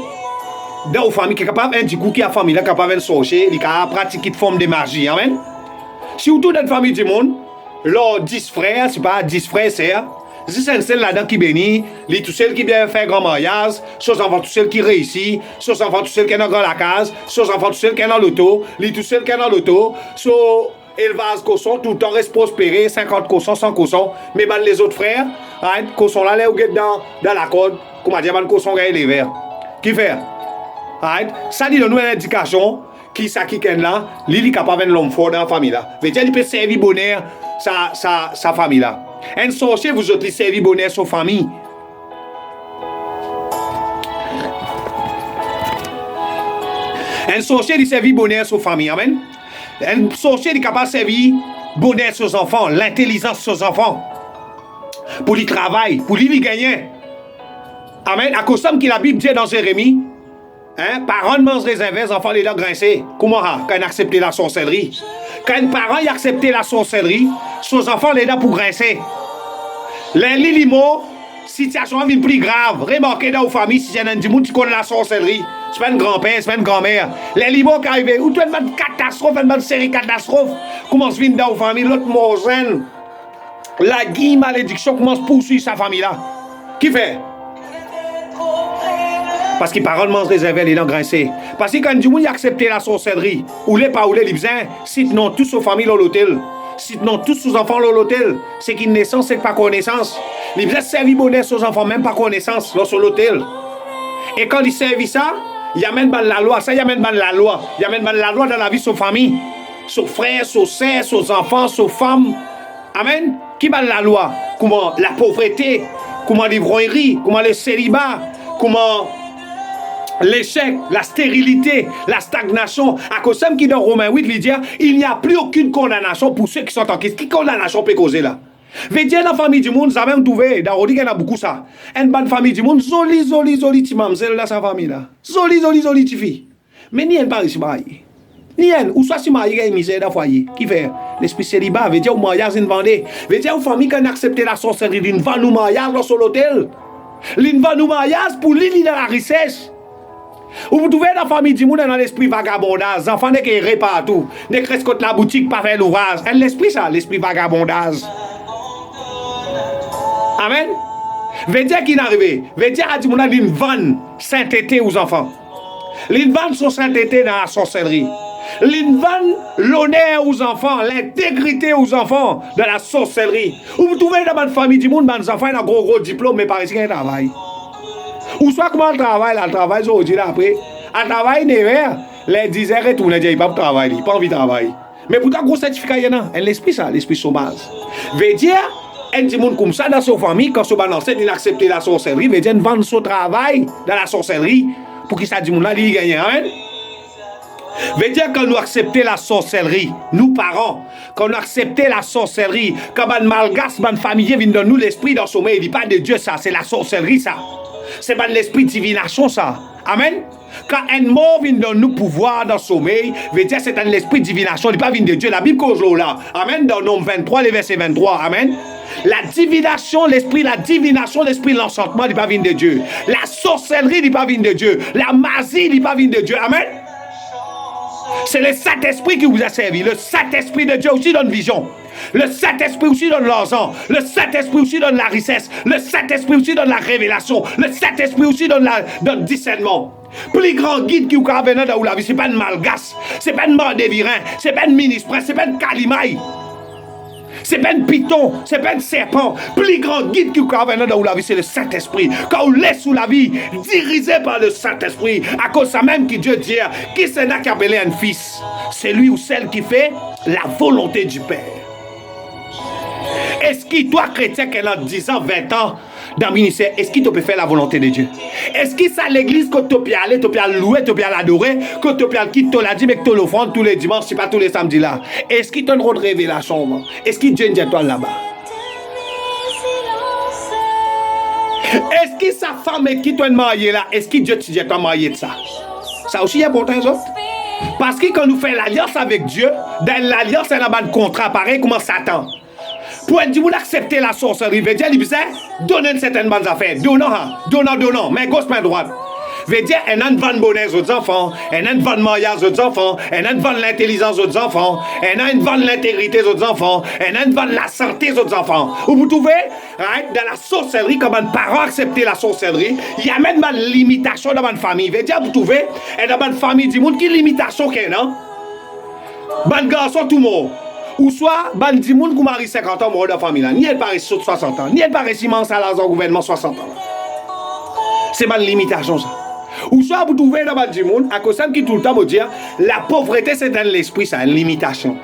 dans vos familles, qui est capable un coup qui a famille, qui est capable de sorcier, qui a pratiqué une forme de magie. Amen. Si vous trouvez dans une famille du monde, leurs 10 frères, c'est pas 10 frères, c'est un seul là-dedans qui bénit, les tout seuls qui viennent faire grand mariage, ceux enfants tout seuls qui réussissent, ceux enfants tout seuls qui sont dans la case, ceux enfants tout seuls qui sont dans l'auto, les tout seuls qui sont dans l'auto, ceux élevage cochon, tout le temps reste prospéré, 50 cochons, 100 cochons, mais ben, les autres frères, right, cochons là, les ou dans la corde, comment dire, ben, cochons gagnent les verts. Qui fait? Right? Ça dit de nous une indication qui ça qui est là, il est capable de l'homme fort dans la famille là. Veut dire, il peut servir bonheur sa famille là. Un sorcier, vous autres, il servir bonheur sa famille. Un sorcier, il servir bonheur sa famille. Amen. Un sorcier, il est capable de servir bonheur ses enfants, l'intelligence de ses enfants. Pour lui travailler, pour lui gagner. Amen. À cause de ce que la Bible dit dans Jérémie, hein, parents ne mangent réservé, les enfants les dents grincés. Comment quand ils acceptent la sorcellerie? Quand un parent a accepté la sorcellerie, ses enfants les dents pour grincer. Les limo, situation est plus grave. Remarquez dans vos familles, si il y a du monde qui connaît la sorcellerie, c'est pas un grand-père, c'est pas une grand-mère. Les limo qui arrivent, ou tu as une catastrophe, une série catastrophe, commence à venir dans vos familles, l'autre mort jeune. La guille malédiction commence à poursuivre sa famille-là. Qui fait? Parce que les parents mangent réservé les dents grincées. Parce que quand du monde a accepté la sorcellerie, ou les pas ou les libzins, sinon tous aux familles dans l'hôtel. Sinon tous aux enfants dans l'hôtel. C'est qu'une naissance, c'est pas connaissance. Les libzins servent bonheur aux enfants, même pas connaissance, dans l'hôtel. Et quand ils servent ça, ils amènent la loi. Ça, ils amènent la loi. Ils amènent la loi dans la vie de sa famille. Ses frères, ses sœurs, ses enfants, ses femmes. Amen. Qui bat la loi? Comment la pauvreté? Comment l'ivrognerie? Comment le célibat? Comment l'échec, la stérilité, la stagnation? À cause de qui dans Romains 8, il dit il n'y a plus aucune condamnation pour ceux qui sont en Christ. Qui condamnation peut causer là? Veut dire dans la famille du monde, ça même trouvé, dans Rodic, il y en a beaucoup ça. Une bonne famille du monde, zoli, ti mamzelle dans sa famille là. Zoli, ti fille. Mais ni elle pas si marié. Ni elle, ou soit si marié, il y a une misère dans le foyer. Qui fait? L'esprit célibat, veut dire au mariage, il vendait. Veut dire aux familles qui ont accepté la sorcellerie, il vend nous mariage dans l'hôtel. Il vend nous mariage pour l'île dans la richesse. Ou vous trouvez dans la famille du monde dans l'esprit vagabondage. Les enfants ne guérissent pas partout. Ne crèchent contre la boutique, pas faire l'ouvrage. L'esprit ça, l'esprit vagabondage. Amen. Veut dire qu'il est arrivé. Veut dire à Dimouna d'une vanne sainteté aux enfants. L'une vanne son sainteté dans la sorcellerie. L'une vanne l'honneur aux enfants, l'intégrité aux enfants dans la sorcellerie. Vous trouvez dans votre famille du monde, mes enfants ont un gros diplôme, mais par ici, ils travaillent. Ou soit comment le travail aujourd'hui après. Le travail n'est rien. Les 10 heures et tout, ils n'ont pas de travail, ils n'ont pas envie de travailler. Mais pourtant, gros certificat, il y en a. L'esprit, ça, l'esprit sauvage. Veut dire, un petit monde comme ça dans sa famille, quand son balancé, il accepte la sorcellerie, veut dire, vendre son travail dans la sorcellerie pour qu'il ça dit, là, il gagne. Amen. Veut dire, quand nous acceptons la sorcellerie, nous parents, quand nous acceptons la sorcellerie, quand un malgache, une famille vient de nous l'esprit dans sommeil, il dit pas de Dieu, ça, c'est la sorcellerie, ça. C'est pas l'esprit de divination, ça. Amen. Quand un mort vient de nous pouvoir dans le sommeil, veut dire c'est un esprit de divination, il n'est pas vient de Dieu. La Bible cause là. Amen. Dans Nombre 23, le verset 23. Amen. La divination, l'esprit, l'enchantement, il n'est pas vient de Dieu. La sorcellerie, il n'est pas vient de Dieu. La magie, il n'est pas vient de Dieu. Amen. C'est le Saint-Esprit qui vous a servi. Le Saint-Esprit de Dieu aussi donne vision. Le Saint-Esprit aussi donne l'argent. Le Saint-Esprit aussi donne la richesse. Le Saint-Esprit aussi donne la révélation. Le Saint-Esprit aussi donne le discernement. Plus grand guide qui vous a venu dans la vie, ce n'est pas un malgasse, ce n'est pas un mordévirin, ce n'est pas un ministre, ce n'est pas un calimaï. Ce n'est pas un python, ce n'est pas un serpent. Plus grand guide qui vous a venu dans la vie, c'est le Saint-Esprit. Quand vous laissez sous la vie, dirigé par le Saint-Esprit, à cause de ça même que Dieu dit, qui c'est là qui a appelé un fils? C'est lui ou celle qui fait la volonté du Père. Est-ce que toi, chrétien, qui a 10 ans, 20 ans dans le ministère, est-ce que tu peux faire la volonté de Dieu? Est-ce que ça l'église que tu peux aller, tu peux louer, tu peux l'adorer, que tu peux quitter, tu l'as dit, mais que tu l'offres tous les dimanches, c'est pas tous les samedis là? Est-ce qu'il te donne une révélation? Est-ce que Dieu dit toi là-bas? Est-ce que sa femme est qui toi mariée là? Est-ce que Dieu te dit toi marié de ça? Ça aussi est important, ça. Parce que quand nous faisons l'alliance avec Dieu, dans l'alliance, il y a un contrat pareil comme Satan. Pour être dit, vous acceptez la sorcellerie, veut dire, il veut donner une certaine bonne affaire. Donnant, mais gauche, main droite. Veut dire, elle a une bonne bonheur aux enfants, elle a une bonne mariage aux enfants, elle a une bonne l'intelligence aux enfants, elle a une bonne l'intégrité aux enfants, elle a une bonne la santé aux enfants. Vous trouvez, dans la sorcellerie, comme un parent accepte la sorcellerie, il y a même une limitation dans une famille. Veut dire, vous trouvez, et dans une famille du monde, qui limitation qu'il y a, non? Bon garçon, tout mort. Ou soit, ban di moun kou mari 50 ans mort dans la famille là. Ni elle paraît 60 ans, ni elle paraît Simon Salazar gouvernement 60 ans. C'est ma limitation ça. Ou soit vous trouvez dans ban di moun, à cause qui tout le temps vous dire, la pauvreté c'est dans l'esprit ça, une limitation.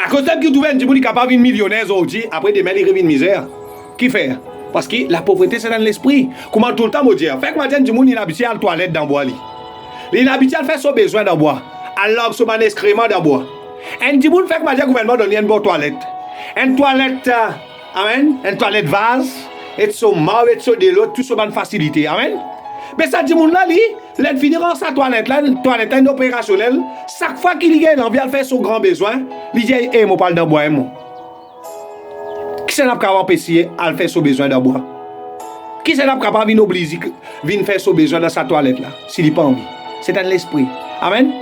À cause qui vous trouvez un di moun qui est capable de millionnaire aujourd'hui, après demain il revient une misère. Qui fait? Parce que la pauvreté c'est dans l'esprit. Comment tout le temps vous dire? Fait que maintenant di moun il habite à la toilette dans bois li. Il habite à faire son besoin dans bois. Alors son excrément dans bois. Un petit monde fait que le gouvernement donne une bonne toilette. Une toilette, amen, une toilette vase, et son mal, et son de l'autre, tout ce bonne facilité, amen. Mais ça dit, là, il finira sa toilette, là, une toilette opérationnelle, chaque fois qu'il y a envie de faire son grand besoin, il dit, eh, moi, parle d'un bois, moi. Qui s'est capable d'essayer à faire son besoin d'un bois? Qui s'est capable de obliger de faire son besoin dans sa toilette, là, s'il n'a pas envie? C'est dans l'esprit. Amen.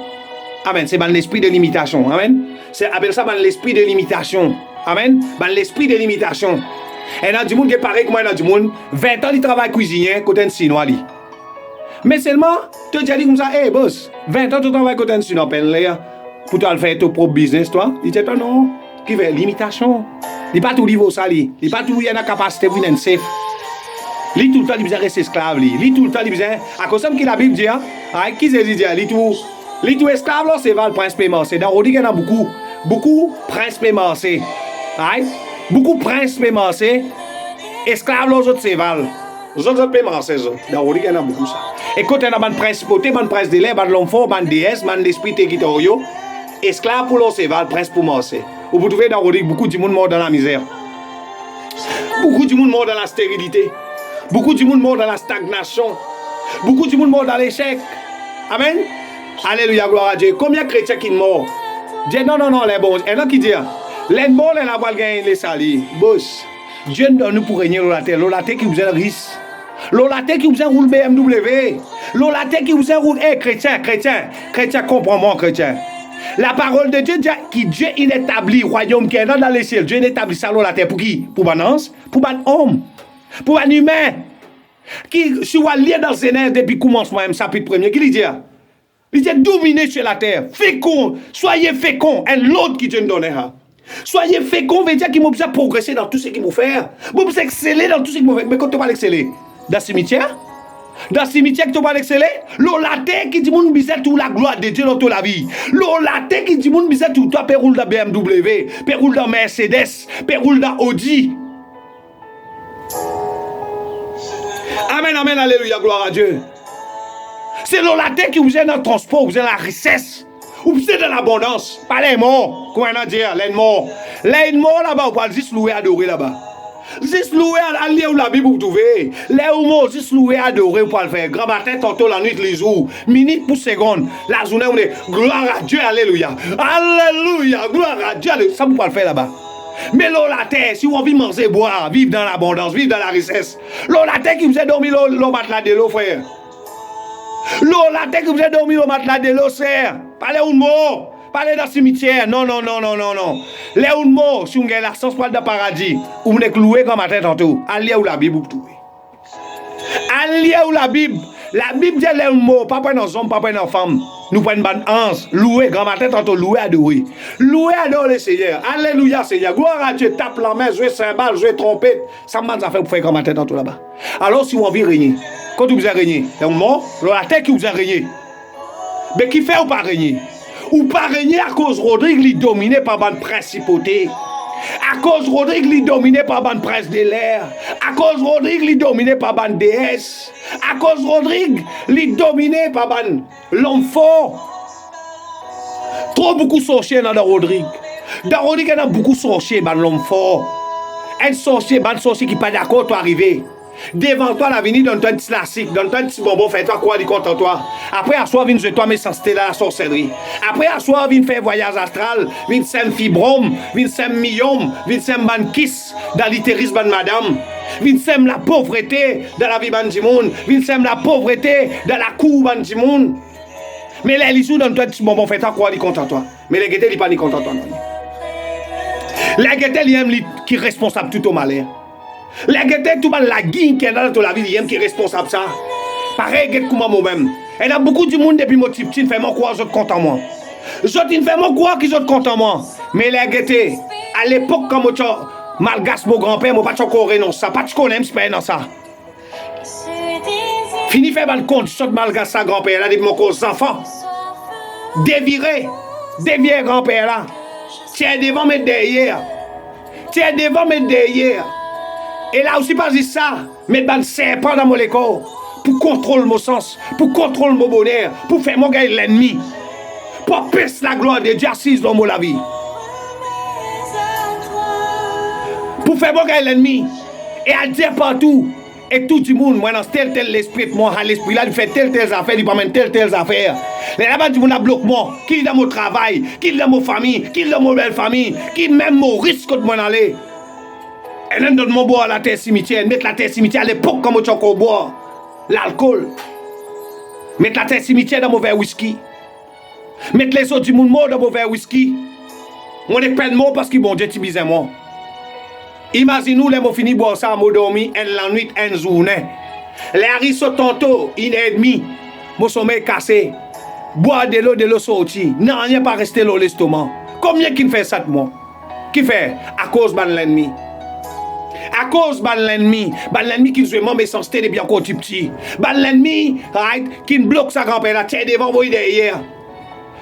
Amen. C'est dans l'esprit de limitation. Amen. C'est appelle ça dans l'esprit de limitation. Amen. Dans l'esprit de limitation. Et dans du monde qui est pareil que moi, dans du monde, 20 ans, il travaille cuisinier côté un Sinois. Mais seulement, tu te dis comme ça, hey boss, 20 ans, tu travailles côté un Sinois, pour toi faire ton propre business, toi. Il dit, non, qui veut limitation. Il n'est pas tout niveau ça, il n'est pas tout, il a la capacité de venir safe. Il tout le temps, il reste esclave. Il tout le temps, il à cause de la Bible dit, qui se dit, il tout. Les tout esclaves, là, c'est le prince paiement. C'est dans Rodi qu'il y en a beaucoup prince paiement. Beaucoup prince paiement. Esclaves, là, les autres, c'est val. Les autres paiement, c'est ça. Dans Rodi qu'il y en a beaucoup, ça. Et quand il y a une principauté, une prince de l'air, l'homme fort, une déesse, un esprit territorial, esclaves pour l'autre, c'est val, prince pour manger. Vous trouvez dans Rodi beaucoup de monde mort dans la misère. Beaucoup de monde mort dans la stérilité. Beaucoup de monde mort dans la stagnation. Beaucoup de monde mort dans l'échec. Amen. Alléluia, gloire à Dieu. Combien de chrétiens qui sont morts? Dieu, non, les bons. Et là qui dit, les bons, les la gagner les salis. Boss, Dieu nous donne pour régner la terre. La terre qui vous a risque. La terre qui vous a roule BMW. La terre qui vous a roule. Chrétien, comprends-moi, chrétien. La parole de Dieu dit que Dieu il établit royaume qui est dans les cieux. Dieu établit ça sur la terre pour qui? Pour balance, pour un homme, pour un humain. Qui soit lié dans Genèse depuis commencement, même chapitre 1er, qui lui dit? Il dit dominer sur la terre, fécond, soyez fécond, et l'autre qui Dieu nous donne. Soyez fécond, veut dire qu'il m'a besoin de progresser dans tout ce qu'il m'a fait. Vous besoin exceller dans tout ce qu'il m'a fait. Mais quand tu vas exceller? Dans le cimetière? Dans le cimetière que tu vas exceller? La terre qui dit mon bizarre tout la gloire de Dieu dans toute la vie. La terre qui dit mon bizarre tout toi, père roule dans BMW, père roule dans Mercedes, père roule dans Audi. Amen, amen, alléluia, gloire à Dieu. C'est la terre qui vous aide dans le transport, vous êtes dans la richesse, vous êtes dans l'abondance. Pas les morts, comment on dit, les morts. Les morts là-bas, vous pouvez juste louer, adorer là-bas. Juste louer, aller où la Bible vous trouvez. Les morts, juste louer, adorer, vous pouvez le faire. Grand matin, tantôt, la nuit, les jours, minute pour seconde. La journée, on est gloire à Dieu, alléluia. Alléluia, gloire à Dieu, alléluia. Ça, vous pouvez le faire là-bas. Mais la terre, si vous avez envie de manger, boire, vivre dans l'abondance, vivre dans la richesse. La terre qui vous a dormi, le matelas de l'eau, frère. La terre qui vous a dormi, le matelas de l'eau, frère. Parlez où de mort. Parlez dans le cimetière. Non, non, non, non, non, non. Les où de mort, si vous avez la chance de paradis, vous venez clouer comme matin tantôt. Allez où la Bible vous trouvez. Allez où la Bible. La Bible dit les mots, pas pour nos hommes, pas pour nos femmes. Nous prenons une anse, louer, grand matin, tantôt louer, adorer. Louer, adorer le Seigneur. Alléluia, Seigneur. Gloire à Dieu, tape la main, jouer cymbale, jouer trompette. Ça m'a fait pour faire grand matin, tantôt là-bas. Alors, si vous avez régner, quand vous avez régné, c'est un mort, la terre qui vous a régné. Mais qui fait ou pas régner? Ou pas régner à cause Rodrigue, il est dominé par une principauté. À cause Rodrigue, il est dominé par une prince de l'air. À cause Rodrigue, il est dominé par une déesse. À cause Rodrigue, il est dominé par l'homme fort. Trop beaucoup de sorciers dans Rodrigue. Dans Rodrigue, il y a beaucoup de sorciers, l'homme fort. Un sorcier qui n'est pas d'accord, toi arriver. Devant toi, l'avenir, donne-toi un petit classique, donne-toi un petit bonbon, fais-toi quoi, dis content toi. Après, à soir, viens jouer toi, mais sans c'était là la sorcellerie. Après, à soir, viens faire voyage astral, viens s'aime fibrome, viens s'aime myome, viens s'aime ban kiss, dans l'itériste ban madame. Viens s'aime la pauvreté dans la vie ban du monde, viens s'aime la pauvreté dans la cour ban du monde. Mais les lissous, donne-toi un petit bonbon, fais-toi quoi, dis content toi. Mais les guettés, ils pas ni content toi, non. Les guettés, ils aiment qui est responsable tout au malheur. Les guettés, tout le monde, la guine qui est dans la vie, qui est responsable ça. Pareil, guette comme moi-même. Il y a beaucoup de monde depuis mon petit, qui fait mon quoi, je te compte en moi. Je te fais mon quoi, qui je te compte en moi. Mais les guettés, à l'époque, quand moi, malgasse mon grand-père, moi, pas encore renonce ça. Pas de connais, je dans ça. Fini faire mal compte, je saute malgasse sa grand-père, là, depuis mon cause enfant. Dévirer grand-père là. Tiens devant, mettre derrière. Tiens devant, mettre derrière. Et là aussi, pas juste ça, mettre un serpent dans mon école pour contrôler mon sens, pour contrôler mon bonheur, pour faire mon gars l'ennemi, pour pèse la gloire de Dieu assise dans mon la vie. Pour faire mon gars l'ennemi, et à dire partout, et tout le monde, moi, dans tel l'esprit de moi, à l'esprit là, il fait telle affaire, il promène telle affaire. Mais là-bas, du monde a bloqué moi, qui est dans mon travail, qui est dans mon famille, qui est dans mon belle famille, qui même mon risque de m'en aller. Et là, donne mon bois à la terre cimetière, mettre la terre cimetière à l'époque comme tu encore boire l'alcool. Mettre la terre cimetière dans mon verre whisky. Mettre les autres du monde mort dans mon verre whisky. On est peine mort parce que bon Dieu t'y bise moi. Imaginez-nous, les mots finis boire ça, moi dormi, la nuit, une journée. Les harissons tantôt, une et demie. Mon sommeil cassé. Boire de l'eau sorti. Non, rien pas rester dans l'estomac. Combien qui fait ça de moi? Qui fait? À cause de l'ennemi. À cause de l'ennemi qui nous met sans c'était bien encore petit. L'ennemi, right, qui bloque sa grand-père là, tiens devant vous derrière.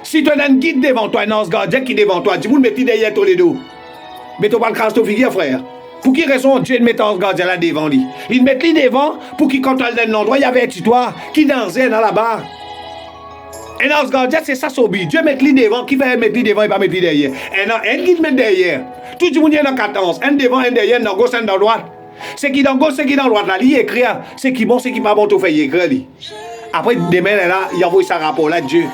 Si tu as un guide devant toi, un ange gardien qui est devant toi, dis-moi mettez derrière tous les deux. Mais tu pas le crasse ton figure, frère. Pour qui raison Dieu de mettre un gardien là devant lui? Il met lui devant pour qu'il contrôle dans l'endroit, il y avait un tutoir qui dansait dans la barre. Un ange gardien, c'est ça son but. Dieu met lui devant, qui va mettre lui devant, il va mettre lui derrière. Et non, un qui met derrière. Tout le monde est dans 14. Un devant, un derrière, dans gauche, un dans droite. C'est qui dans gauche, c'est qui dans droite là. Il écrit, c'est qui bon, c'est qui pas bon, tout fait, il écrit. Après, demain, là, il envoie sa rapport là, Dieu.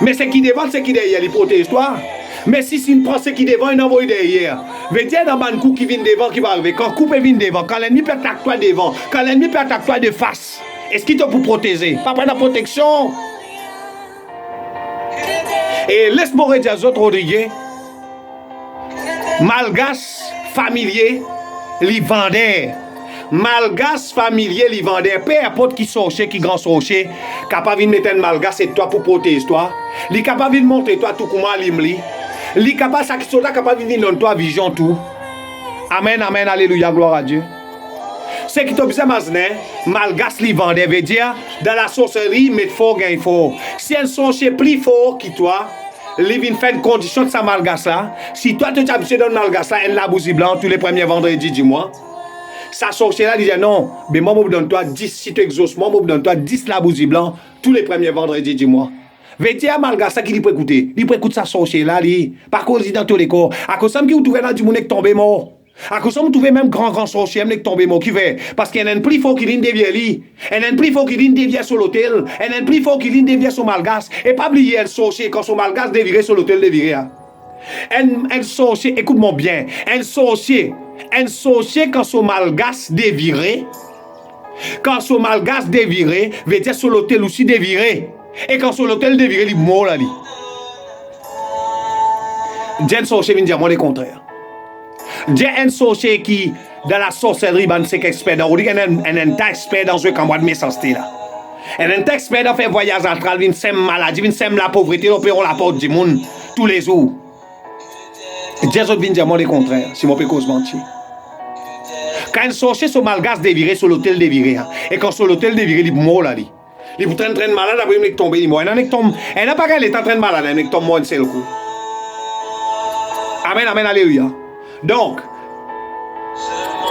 Mais c'est qui devant, c'est qui derrière, il protège toi. Mais si il prend ce qui devant, il envoie derrière. Veut dire dans un coup qui vient devant, qui va arriver. Quand coupe vient devant, quand l'ennemi peut attaquer toi devant, quand l'ennemi peut attaquer toi de face, est-ce qu'il t'a pour protéger? Pas prendre la protection. Et laisse-moi dire aux autres, Rodrigue, malgas familier, li vendeur. Malgas familier, li vendeur. Peu importe qui sorcier, qui grand sorcier, capable de mettre un malgas et toi pour protéger toi. Li capable de montrer toi tout comment limli. Li capable ça qui sont là capable de donner toi vision tout. Amen, amen, alléluia, gloire à Dieu. C'est qui t'observe malgas li vendeur veut dire dans la sorcellerie, mettre fort gain fort. Si un sorcier plus fort que toi, il vient faire une condition de sa malgas là. Si toi tu t'habitues dans le malgas là, une la bougie blanche tous les premiers vendredis du mois. Sa sorcier là dit non, mais moi je donne toi 10 si tu exauces, moi je donne toi 10 la bougie blanche tous les premiers vendredis du mois. Veut dire malgas ça qui peut écouter. Il peut écouter sa sorcier là, par cause dans tous les corps. À cause de qui vous trouvez dans du monde qui tombe mort. À cause de vous trouvez même grand sorcier qui tombe mort qui fait parce qu'il y a un plus fort qui vient dévier lui. Il y a un plus fort qui vient dévier sur l'hôtel, il y a un plus fort qui vient dévier sur malgas et pas oublier le sorcier quand son malgas dévier sur l'hôtel dévier. Un sorcier, écoute-moi bien, un sorcier quand son malgas déviré, veut dire sur l'hôtel aussi déviré. Et quand sur l'hôtel déviré, il mort là. J'ai un sorcier qui vient dire moi le contraire. J'ai un sorcier qui, dans la sorcellerie, c'est expert. On dit qu'il y a un expert dans ce camp de méchanceté là. Un expert dans faire voyage astral, il sème maladie, il sème la pauvreté, il opère la porte du monde tous les jours. Jésus vient dire moi le contraire, si mon pécose mentir. Quand un sorcier sur malgas déviré sur l'hôtel déviré, et quand sur l'hôtel déviré, il mort là. Il est en train de malade, après il tombe, il mort. Il n'a pas qu'elle est en train de malade, il tombe mort un seul coup. Amen, amen, alléluia. Donc,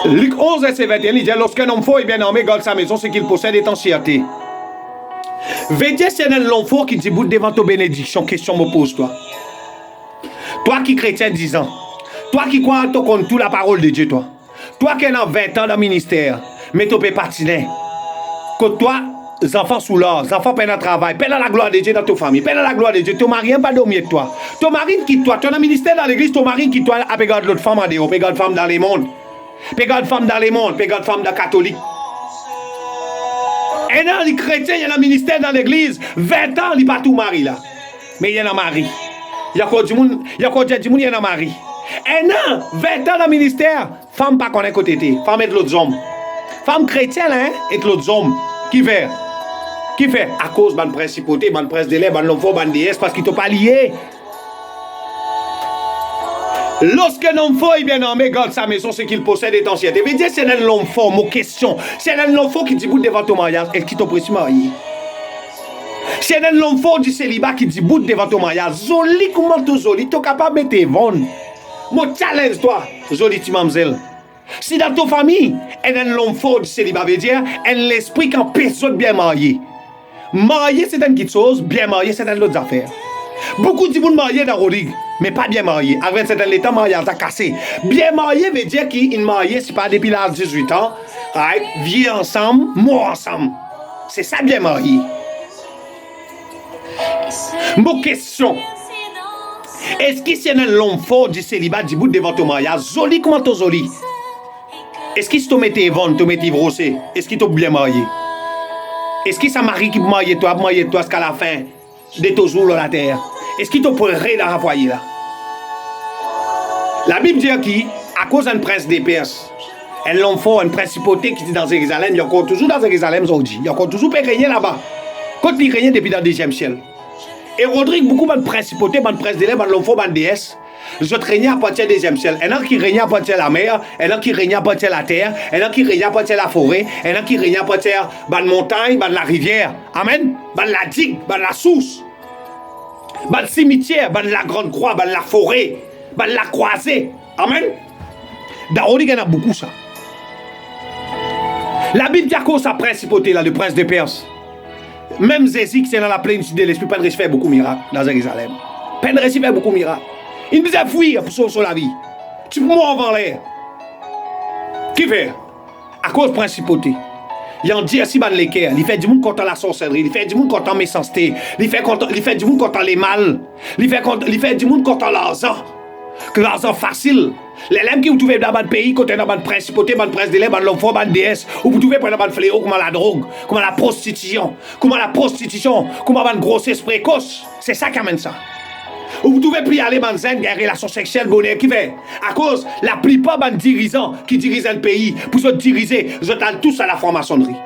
Luc 11, verset 21, il dit lorsqu'un homme fort et bien nommé garde sa maison, c'est qu'il possède est entièreté. Veut dire c'est un homme fort qui dit bout devant ta bénédiction, question me pose toi. Toi qui chrétien 10 ans, toi qui crois en tout la parole de Dieu, toi qui as 20 ans dans le ministère, mais tu peux patiner. Que toi, les enfants sous l'or, les enfants peine à travail, peine à la gloire de Dieu dans ta famille, peine à la gloire de Dieu, ton mari n'a pas dormi de toi. Ton mari quitte toi, tu as un ministère dans l'église, ton mari quitte toi, à regarder l'autre femme en dehors, regarde femme dans les mondes, regarde femme dans les mondes, regarde femme dans les catholiques. Et dans les chrétiens, il y a un ministère dans l'église, 20 ans, il n'y a pas tout mari là. Mais il y a un mari. Il y a encore du monde, il y a un mari. Et non, 20 ans dans le ministère, femme pas connaît côté de femme et de l'autre homme. Femme chrétienne, hein, et de l'autre homme. Qui fait? À cause de la principauté, de la presse de l'air, de l'enfant, de la déesse, parce qu'ils ne t'ont pas lié. Lorsqu'un homme fort et bien nommé garde sa maison, c'est qu'il possède des anciennetés. Mais dire c'est un homme fort, mon question. C'est un homme fort qui dit bout devant ton mariage, est-ce qu'il t'a précis marié? C'est un homme fort du célibat qui dit bout devant ton mariage. Zoli, comment tu zoli? Tu es capable de te vendre. Mon challenge, toi, zoli, tu mamzelle. Si dans ta famille, un homme fort du célibat veut dire un l'esprit quand personne bien marié. Marié, c'est une petite chose, bien marié, c'est une autre affaire. Beaucoup de monde marié dans Rodrigue, mais pas bien marié. Avec cet l'état mariage à cassé. Bien marié veut dire qu'il est marié, c'est pas depuis l'âge de 18 ans. Right? Vivent ensemble, mort ensemble. C'est ça bien marié. Mon question. Est-ce que c'est un homme fort du célibat du bout devant ton mariage? Zoli, comment tu zoli? Est-ce qu'il te mette vendre, te mette brossé? Est-ce qu'il t'a bien marié? Est-ce que ça marie qui marie toi jusqu'à la fin de tes jours sur la terre? Est-ce qu'il t'a prêté dans la foyer là? La Bible dit qui, à cause d'un prince des Perses, un homme fort, une principauté qui est dans Jérusalem, il y a encore toujours dans Jérusalem aujourd'hui. Il y a encore toujours régner là-bas. Quand il règne depuis dans le 2e ciel. Et Rodrigue, beaucoup de principautés, de prince des lèvres, de l'homme fort, de déesse. Les autres règnent à partir du 2e ciel. Il y en a qui règnent à partir de la mer, il y en a qui règnent à partir de la terre, il y en a qui règnent à partir de la forêt, il y en a qui règnent à partir de la montagne, de la rivière. Amen. De la digue, de la source. De le cimetière, de la grande croix, de la forêt, de la croisée. Amen. Dans Rodrigue, il y en a beaucoup ça. La Bible dit à cause de sa principauté, là, le prince des Perses. Même Jésus qui est dans la plénitude de l'esprit, Père fait beaucoup de miracles dans Jérusalem. Père fait beaucoup de miracles. Il nous a fouillé pour sauver la vie. Tu peux mourir avant l'air. Qui fait? À cause de principauté. Il en dit ainsi dans l'équerre. Il fait du monde contre la sorcellerie. Il fait du monde contre la méchanceté. Il fait du monde contre les mal. Il fait du monde contre l'argent. Que l'argent facile. Les lames qui vous trouvez dans le pays, côté dans la principauté, dans le prince de l'air, dans l'enfant, dans la déesse, ou vous trouvez dans le fléau, comme la drogue, comme la prostitution, comme la grossesse précoce. C'est ça qui amène ça. Ou vous trouvez plus aller dans une relation sexuelle bonheur qui fait à cause la plupart des dirigeants qui dirigent le pays pour se diriger, ils sont tous à la franc-maçonnerie.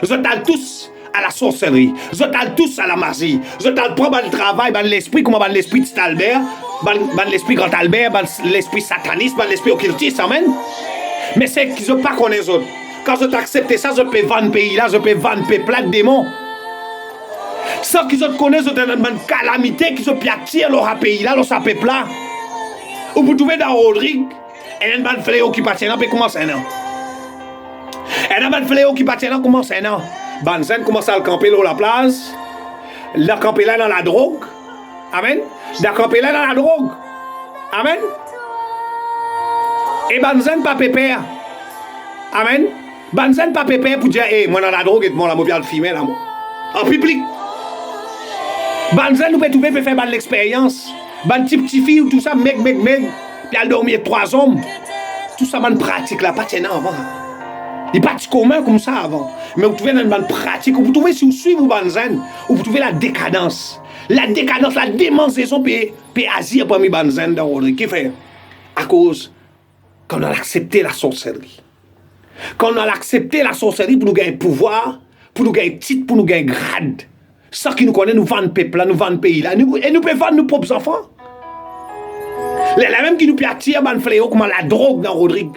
Ils sont tous à la sorcellerie. Ils sont tous à la magie. Ils sont prendre le travail, l'esprit comme l'esprit de Albert, l'esprit Grand Albert, l'esprit sataniste, l'esprit occultiste, amen. Mais c'est qu'ils n'ont pas connu les autres. Quand je accepté ça, je peux vendre le pays là, je peux vendre le peuple de démons. Sans qu'ils connaissent une calamité qui se attirent leur pays là, leur peuple là. Ou vous trouvez dans Rodrigue, et un ban fléau qui passe, puis commence un an. Et un ban fléau qui passe, commence un an. Banzen commence à camper là la place, la camper là dans la drogue. Amen. La camper là dans la drogue. Amen. Et Banzen pas pépère. Amen. Banzen pas pépère pour dire, moi dans la drogue et moi la mobile filmer là, moi. En public. Banzen nous peut trouver pour faire l'expérience. Ban petit fille ou tout ça, mec, puis elle dormir 3 hommes. Tout ça, man pratique là, pas tenant avant. Il n'est pas commun comme ça avant. Mais vous trouvez dans une pratique, vous trouvez si vous suivez Banzen, vous trouvez la décadence. La décadence, la démangeaison peut agir parmi Banzen dans Rodrigue. Qui fait? À cause qu'on a accepté la sorcellerie. Quand on a accepté la sorcellerie pour nous gagner pouvoir, pour nous gagner titre, pour nous gagner grade. Sans qui nous connaît, nous vendons le peuple là, nous vendons le pays là. Et nous pouvons vendre nos propres enfants. Les mêmes qui nous attirent dans le fléau comme la drogue dans Rodrigue.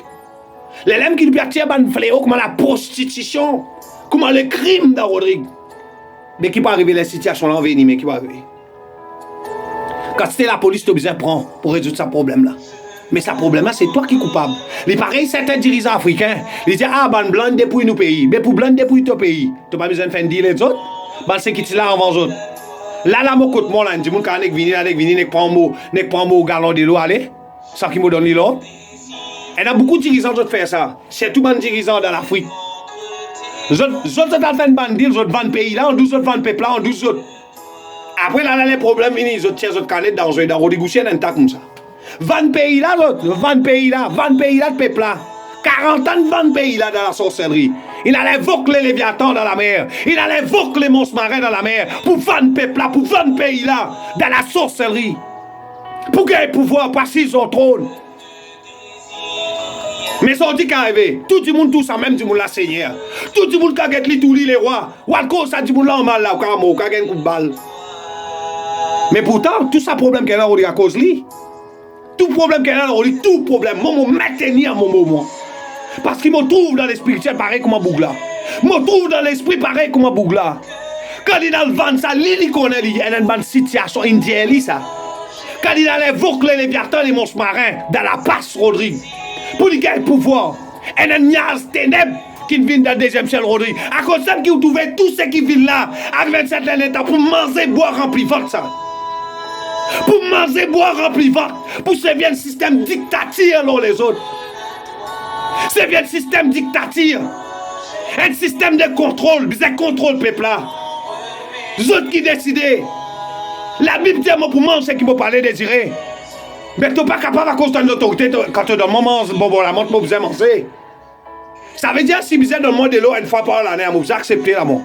Les mêmes qui nous attirent dans le fléau comme la prostitution, comme le crime dans Rodrigue. Mais qui peut arriver les situations là en venir, mais qui va arriver. Quand c'était la police, tu as besoin de prendre pour résoudre ce problème-là. Mais ce problème-là, c'est toi qui es coupable. Les pareils, certains dirigeants africains, ils disent, ban blanc dépouille nos pays. Mais pour blanc dépouille ton pays, tu n'as pas besoin de faire deal les autres. Ban c'est qui là avant les autres. Là, mon côté, moi, là, je dis, mon canec vini, n'est pas un mot galon de l'eau, allez. Sans qu'il me donne l'eau. Il y a beaucoup de dirigeants qui font ça. C'est tout le dirigeant dans l'Afrique. Les autres fait un bandit, les autres vendent le pays là, on dit, les autres vendent le peuple là, on dit, les autres. Après, là, les problèmes, ils ont tiré les autres canettes dans le Rodriguez, un tas comme ça. 20 pays là, l'autre, 20 pays là, de peuple là. 40 ans de 20 pays là dans la sorcellerie. Il allait évoquer les léviathans dans la mer. Il allait évoquer les monstres marins dans la mer. Pour 20 peuple là, pour 20 pays là, dans la sorcellerie. Pour gagner pouvoir, passer son trône. Mais ça dit qu'arrivé, tout le monde, tout ça, même du monde la Seigneur. Tout le monde qui a gagné tous les rois. Ou à cause ça, du monde là en mal là, qui a gagné un coup de balle. Mais pourtant, tout ça problème qu'elle a, on dit à cause lui. Tout problème qu'elle a, on dit tout problème. Moi, je maintenir mon moment. Parce qu'il me trouve dans l'esprit pareil comme un bougla. Me trouve dans l'esprit pareil comme un bougla. Quand il a le vent, ça, il connaît, il y a une situation indienne, ça. Quand il a évoqué les léviathans, les monstres marins, dans la passe, Rodrigue. Pour lui gagner le pouvoir. Et il y a une niaise ténèbre qui vient dans le deuxième ciel, Rodrigue. À cause de ça, qui ont trouvé tous ceux qui vivent là, avec un certain état, pour manger, boire, remplir votre ça. Pour manger, boire, remplir votre. Pour servir le système dictature, là, les autres. C'est bien le système dictature. Un système de contrôle. Vous contrôle, peuple là. Vous autres qui décidez. La Bible dit moi pour manger, c'est qui me parlait désiré. Mais tu n'es pas capable à cause de l'autorité quand tu donnes moment, bon, la montre, vous avez manger. Ça veut dire si vous avez donné de l'eau une fois par l'année, vous acceptez la mort.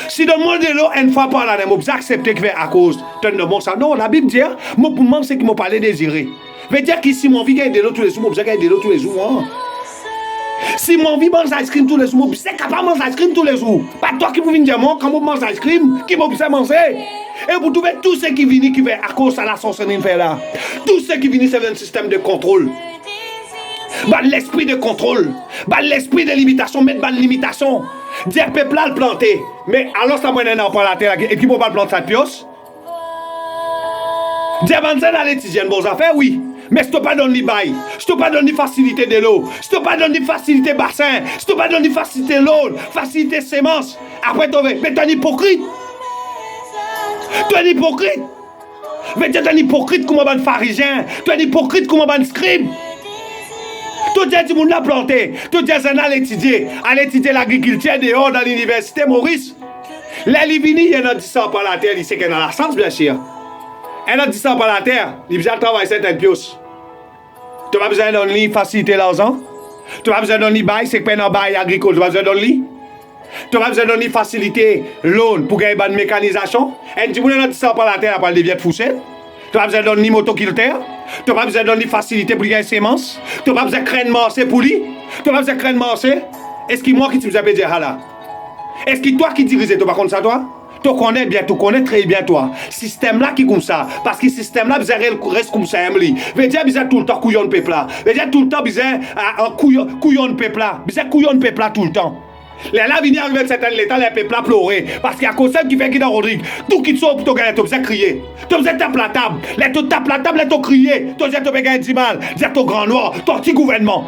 Si donne-moi de l'eau une fois par l'année, vous acceptez que à cause de bon ça. Non, la Bible dit, moi pour manger, c'est qui me parlait désiré. Veut dire que si mon vie gagne de l'eau tous les jours, vous gagnez de l'eau tous les jours. Hein? Si mon vie mange ice cream tous les jours, c'est capable de manger ice cream tous les jours. Pas toi qui vous venez dire, moi, quand vous mangez ice cream, qui vous manger. Et vous trouvez tous ceux qui viennent, qui veulent à cause de la sorcellerie faire là. Tous ceux qui viennent, c'est un système de contrôle. L'esprit de contrôle. L'esprit de limitation, mettre une limitation. Dire peuple là le planter. Mais alors ça m'a n'a pas la terre et qui ne peut pas planter cette pioche. Dire Banzen à l'étudiant, bon affaires, oui. Mais si tu pas donné bail, si tu pas donné facilité de l'eau, si tu pas donné facilité bassin, si tu pas donné facilité l'eau, facilité sémence, après tu mais tu es un hypocrite. Tu es un hypocrite. Mais tu es un hypocrite comme un pharisien. Tu es un hypocrite comme un scribe. Tu dis que tu l'as planté. Tu dis que à l'étudier l'agriculture dehors dans l'université Maurice. Les Libini, il y a 10 ans par la terre, il sait qu'il y a la science, bien sûr. Il y a 10 ans par la terre, il a travaillé certaines pièces. Tu n'as pas besoin de lui faciliter l'argent. Tu n'as pas besoin de lui bail, c'est que un bail agricole. Tu n'as pas besoin de lui. Tu n'as pas besoin de lui faciliter l'eau pour gagner une mécanisation. Et tu as 10 ans par la terre, après le dévier de fourchette. Tu n'as pas besoin de ni moto qui le terre. Tu n'as pas besoin de ni facilité pour gagner sémence. Tu n'as pas besoin de craindre marcher pour lui. Tu n'as pas besoin de craindre marcher. Est-ce que moi qui te vous appelle dire là? Est-ce que toi qui dirige, tu par contre ça toi? Tu connais bien, tu connais très bien toi. Système là qui comme ça. Parce que système là, vous reste comme ça. Veut dire, vous êtes tout le temps couillon de peuple là. Veut dire, tout le temps, vous êtes couillon de peuple là. Vous êtes couillon de peuple là tout le temps. Les là, venir arriver à cet l'état, les peuples là pleurer. Parce qu'il y a un concept qui fait qu'il y a Rodrigue. Tout qui sort pour te gagner, tu vas crier. Tu vas taper la table. Les tu tapes la table, les tu crier. Tu vas gagner 10 mal. Tu vas grand noir, ton petit gouvernement.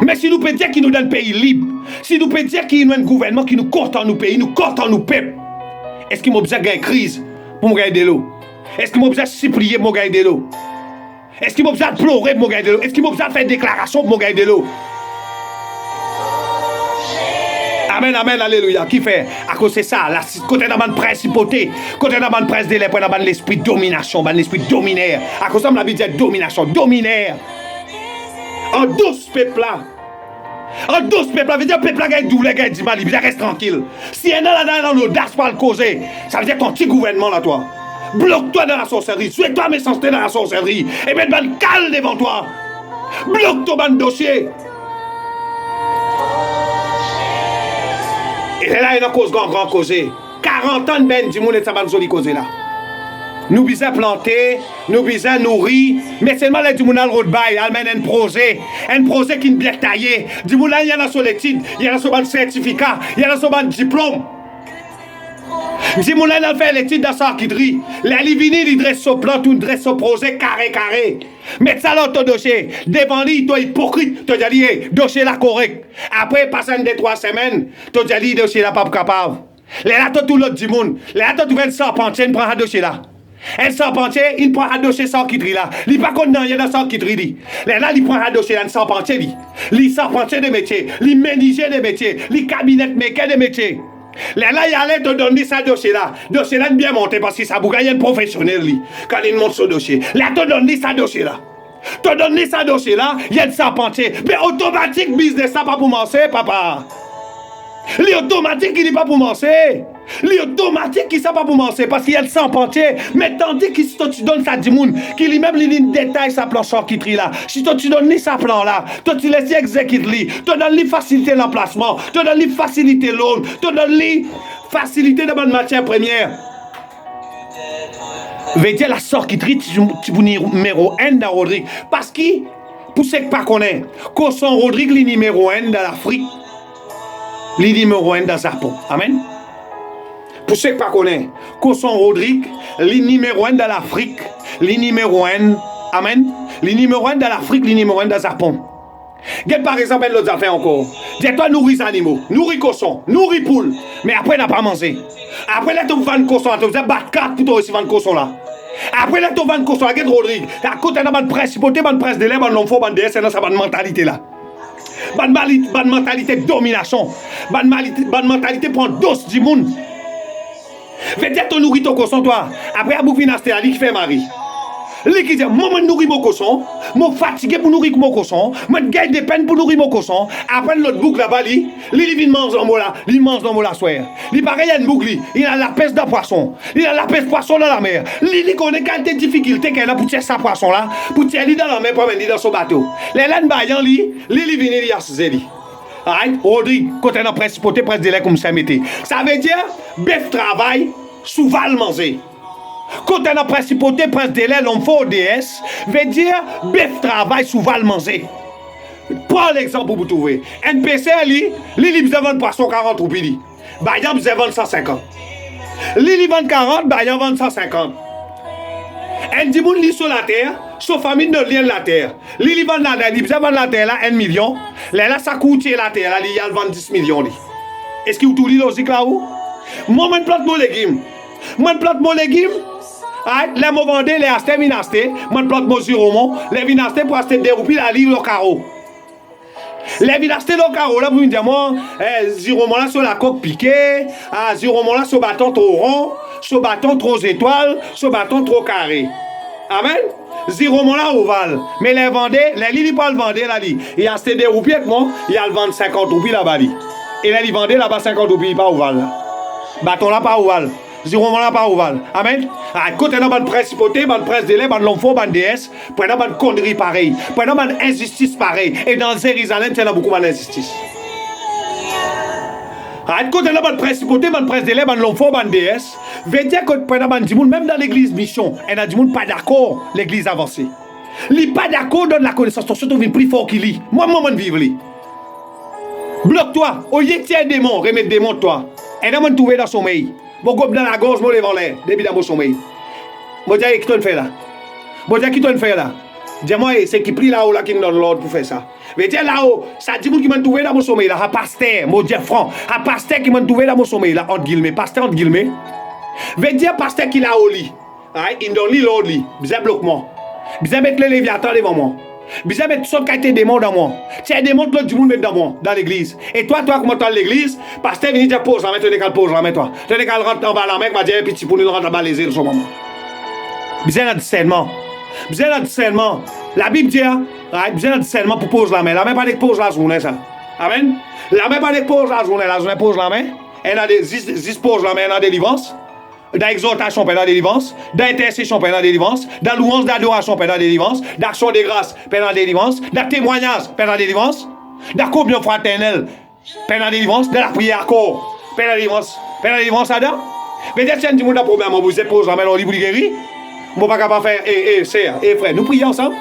Mais si nous pouvons dire qu'il nous donne un pays libre, si nous pouvons dire qu'il nous donne un gouvernement qui nous compte en nous pays, nous compte en nous peuple, est-ce qu'il m'a besoin de gagner crise pour me gagner de l'eau? Est-ce qu'il m'a besoin de supplier pour me gagner de l'eau? Est-ce qu'il m'a besoin de pleurer pour me gagner de l'eau? Est-ce qu'il m'a besoin de faire une déclaration pour me gagner de l'eau? Amen, amen, alléluia. Qui fait? À cause de ça, la côté dans la principauté, côté dans la presse de l'épée, dans l'esprit de domination, dans l'esprit de dominaire. À cause de ça, on a dit domination, dominaire. En 12 peuples là. En 12 peuples là, veut dire peuple là gagne double, gagne 10 mal, il reste tranquille. Si un là dans l'audace pour le causer, ça veut dire ton petit gouvernement là, toi. Bloque-toi dans la sorcellerie, souhaite-toi méchanceté dans la sorcellerie, et mets ban calme devant toi. Bloque ton ban dossier. Et là, il y a une cause grand causé. 40 ans de ben du monde et ça va nous causer là. Nous bisons planter, nous bisons nourrir, mais seulement les du monde à l'autre bail, elle mène un projet qui est bien taillé. Du monde là, il y en a sur l'étude, il y en a sur un certificat, il y en a sur un diplôme. Du monde là, il fait l'étude dans sa architerie. La livini, il dresse son plan, il dresse son projet carré. Mets ça dans ton dossier. Devant lui, tu es hypocrite, tu as dit, dossier là correct. Après, passant des 3 semaines, tu as dit, dossier là pas capable. Là, tu as tout l'autre du monde. Là, tu as un serpentier, il prend un dossier là. Un serpentier, il prend un dossier sans quitter là. Il n'est pas content, il y a un sans quitter. Là, il prend un dossier là, un serpentier. Il serpentier des métiers, il ménager des métiers, il cabinet maker des métiers. Là, il allait te donner ça dossier là. Dossier là, bien monté parce que ça vous gagne un professionnel. Quand il monte ce dossier. Là, te donner ça dossier là. Te donner ça dossier là, il y a un serpentier. Mais automatique, business, ça pas pour commencer, papa. L'automatique, il n'est pas pour commencer. L'automatique, il n'est pas pour commencer parce qu'il y a le serpentier. Mais tandis que si toi tu donnes ça à Dimoun, qu'il lui même il détaille sa plan sans qui là. Si toi tu donnes sa plan là, toi tu laisses exécuter, tu donnes lui faciliter l'emplacement, tu donnes lui faciliter l'eau, tu donnes lui faciliter de bonne matière première. Veut dire la sorquiterie, tu numéro 1 dans Rodrigue. Parce que, pour ceux qui ne connaissent pas, quand son Rodrigue, le numéro 1 dans l'Afrique, le numéro 1 dans le Japon. Amen. Pour ceux qui ne connaissent pas, quand son Rodrigue, le numéro 1 dans l'Afrique, le numéro 1, amen, le numéro 1 dans l'Afrique, le numéro 1 dans le Japon. Regarde par exemple l'autre affaire encore. Dis-toi, nourris animaux, nourris cochons, nourris poules, mais après, n'a pas mangé. Après, là, tu vas vendre cochon, tu vas battre 4 pour aussi vendre cochon là. Après, là, tu vas vendre cochon, regarde Rodrigue. À côté de la principauté, la presse de l'air, l'homme faut, c'est dans sa mentalité là. Bonne mentalité de domination. Bonne mentalité pour un dos du monde. Veut dire, tu nourris ton cochon, toi. Après, à bout financier, Ali qui fait mari. Lui qui dit, moi, je nourris mon cochon, je suis fatigué pour nourrir mon cochon, je gagne des peines pour nourrir mon cochon. Après, l'autre boucle là-bas, lui mange dans mon là, il mange dans mon là, soir. Lui, pareil, il y a une boucle, il a la peste d'un poisson, il a la peste poisson dans la mer. Lui, connaît quelle difficulté qu'elle a pour tirer sa poisson là, pour tirer lui dans la mer pour venir dans son bateau. Les laines baillant, lui, vient, il a ses lui. Alright, Rodrigue, quand on a principauté, presque délai comme ça, mettez. Ça veut dire, bœuf travail, souvent le manger. Quand on a principauté, prince de l'air, l'homme fort ODS, veut dire, bœuf travail, souvent le manger. Prends l'exemple pour vous trouver. NPC, lui, besoin de poisson 40 roupies. Bayan, besoin de vendre 150. Lui, vend 40, Bayan, vend 150. Un dimoun, lui, sur la terre, sa famille ne lien la terre. Lui, vend la terre, besoin de vendre la terre, là, 1 million. Là, ça coûte la terre, là, il vend 10 millions. Est-ce que vous trouvez logique là-haut? Moi, je plante mon légume. Moi, je plante mon légume. Les mots vendés, les achetés, les achetés. Moi, je plante mon ziromon. Les vins achetés pour acheter des roupies, la livre au carreau. Les vins achetés au carreau, là, vous me dites, moi, ziromon là sur la coque piquée, ziromon là sur bâton trop rond, sur bâton trop étoile, sur bâton trop carré. Amen. Ziromon là ovale. Mais les vendés, les lits, pas le vendre là, il a acheté des roupies avec moi, il a le vendre 50 roupies là-bas. Et là, il vendait là-bas 50 roupies, pas ovale. Bâton là, pas ovale. Si on n'a pas ouvert. Amen. À côté de bonne principauté, bonne prince d'élève, bonne l'enfant, bonne déesse, pendant bonne connerie pareille, pendant bonne injustice pareille. Et dans Jérusalem, il y a beaucoup d'injustice. À côté de bonne principauté, bonne prince d'élève, bonne l'enfant, bonne déesse, veut dire que pendant bonne du monde, même dans l'église mission, il y a du monde pas d'accord, l'église avancée. Li pas d'accord donne la connaissance, surtout vient plus fort qu'il lit. Moi, je vivre li. Bloque-toi, au lieu de tirer démon, remettre démon toi. Et là, je me trouve dans le sommeil. Bon, comme dans la gorge, je me lève en l'air, depuis dans mon sommeil. Je dis, qui t'en fait là? Je dis, qui t'en fait là? Dis-moi, c'est qui prie là-haut là qui nous donne l'ordre pour faire ça. Mais tiens là-haut, ça dit qui m'a trouvé dans mon sommeil là, un pasteur, mon Dieu franc, un pasteur qui m'a trouvé dans mon sommeil là, entre guillemets, pasteur entre guillemets. Veut dire pasteur qui là au lit. Il donne lit l'autre lit, bizarre bloquement. Bizarre mettre le léviathan devant moi. Bizarre mettre toute qualité de démons dans moi. Tiens, démons que l'autre du monde met dans moi, dans l'église. Et toi, comment tu es à l'église, pasteur vient dire pose la main, tu n'es qu'à pose la main, toi. Tu n'es qu'à rentrer en bas la main, m'a dit, petit pour nous rentrer en bas les îles, son moment. Bizarre un discernement. Bizarre un discernement. La Bible dit, bizarre un discernement pour poser la main. La main pas de pose la journée, ça. Amen. La main pas de pose la journée pose la main. Elle a des 10 pose la main, elle a des délivrance. Dans l'exhortation, pendant la délivrance. Dans l'intercession, pendant la délivrance. Dans louange d'adoration, pendant la délivrance. D'action de grâce, pendant la délivrance. Dans témoignage, pendant la délivrance. Dans communion fraternelle, pendant la délivrance. Dans la prière corps, pendant la délivrance. Pendant la délivrance, là-dedans. Mais dès que tu as un problème, vous êtes posé la main, on dit, vous guérir. Je ne suis pas capable de faire, sœur, frère, nous prions ensemble.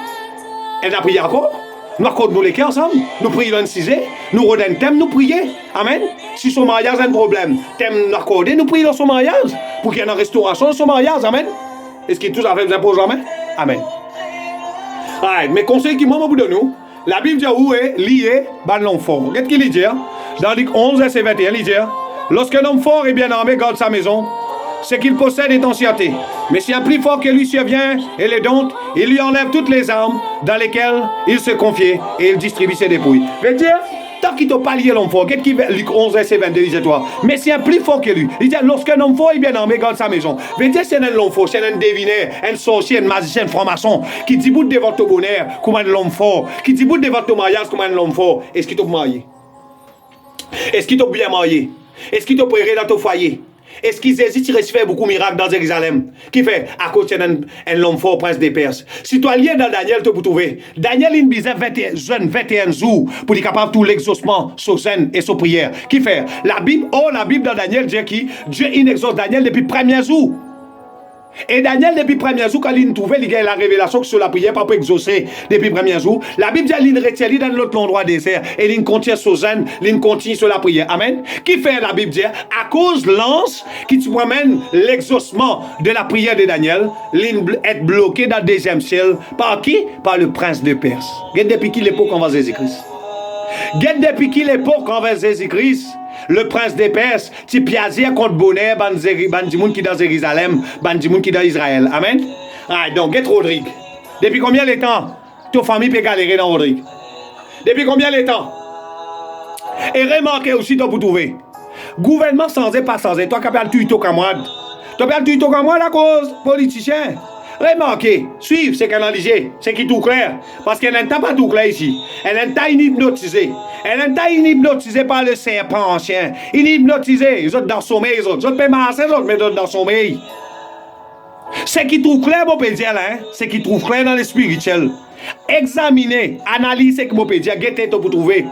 Et nous prions encore. Nous accordons les cœurs ensemble. Nous prions le 6, nous redonnons un thème, nous prions. Amen. Si son mariage a un problème, thème nous accorder, nous prions dans son mariage. Pour qu'il y ait une restauration de son mariage. Amen. Est-ce que tout à fait vous impose jamais? Amen. Right. Mais conseil qui m'a au bout de nous, la Bible dit où est lié par l'enfant. Qu'est-ce qu'il dit? Dans Luc 11, verset 21, il dit, lorsqu'un homme fort et bien armé garde sa maison, ce qu'il possède est en sûreté. Mais si un plus fort que lui survient et les dompte, il lui enlève toutes les armes dans lesquelles il se confiait et il distribue ses dépouilles. Veut dire, tant qu'il t'a pas lié l'homme fort, qu'est-ce qu'il veut? Luc 11, verset 22, il dit toi. Mais si un plus fort que lui, il dit, lorsqu'un homme fort est bien armé garde sa maison. Veut dire, c'est un homme fort, c'est un devineur, un sorcier, un magicien, un franc-maçon, qui dit bout de votre bonheur comme un homme fort, qui dit bout de votre mariage comme un homme fort. Est-ce qu'il t'a marié? Est-ce qu'il t'a bien marié? Est-ce qu'il t'a préré dans ton foyer? Est-ce qu'ils hésitent à faire beaucoup de miracles dans Jérusalem? Qui fait? À cause d'un homme fort, prince des Perses. Si tu as lié dans Daniel, tu peux trouver. Daniel, il disait 21 jours pour être capable de tout l'exaucement, son scène et son prière. Qui fait? La Bible dans Daniel dit que Dieu exauce Daniel depuis le premier jour. Et Daniel, depuis le premier jour, quand il trouvait, il y a la révélation que sur la prière, pas pour exaucer depuis le premier jour. La Bible dit qu'il retient dans l'autre endroit désert et il contient sur zen, il continue sur la prière. Amen. Qui fait la Bible dit? À cause de l'ange qui te promène l'exaucement de la prière de Daniel, il est bloqué dans le deuxième ciel. Par qui? Par le prince de Perse. Regarde depuis qui l'époque envers Jésus-Christ. Regarde depuis qui l'époque envers Jésus-Christ. Le prince des Perses, tu piazir contre bonheur, bandimoun qui dans Jérusalem, bandimoun qui dans Israël. Amen. Ah, donc, get Rodrigue. Depuis combien de temps ta famille peut galérer dans Rodrigue? Depuis combien de temps? Et remarquez aussi, tu peux trouver. Gouvernement sans et pas sans et. Toi, capable tuer ton camarade. Tu peux tuer ton camarade à cause politicien. Remarquez, suivre, c'est qu'elle a ligé, c'est qui tout clair. Parce qu'elle n'est pas tout clair ici. Elle n'est pas hypnotisée. Elle n'est pas hypnotisée par le serpent ancien. Il est hypnotisé. Les autres dans le sommeil, les autres peuvent masser, les autres mais dans le sommeil. C'est qui trouve clair, mon pédia, là, c'est qui trouve clair dans le spirituel. Examinez, analysez ce que mon pédia, guettez, tu peux trouver.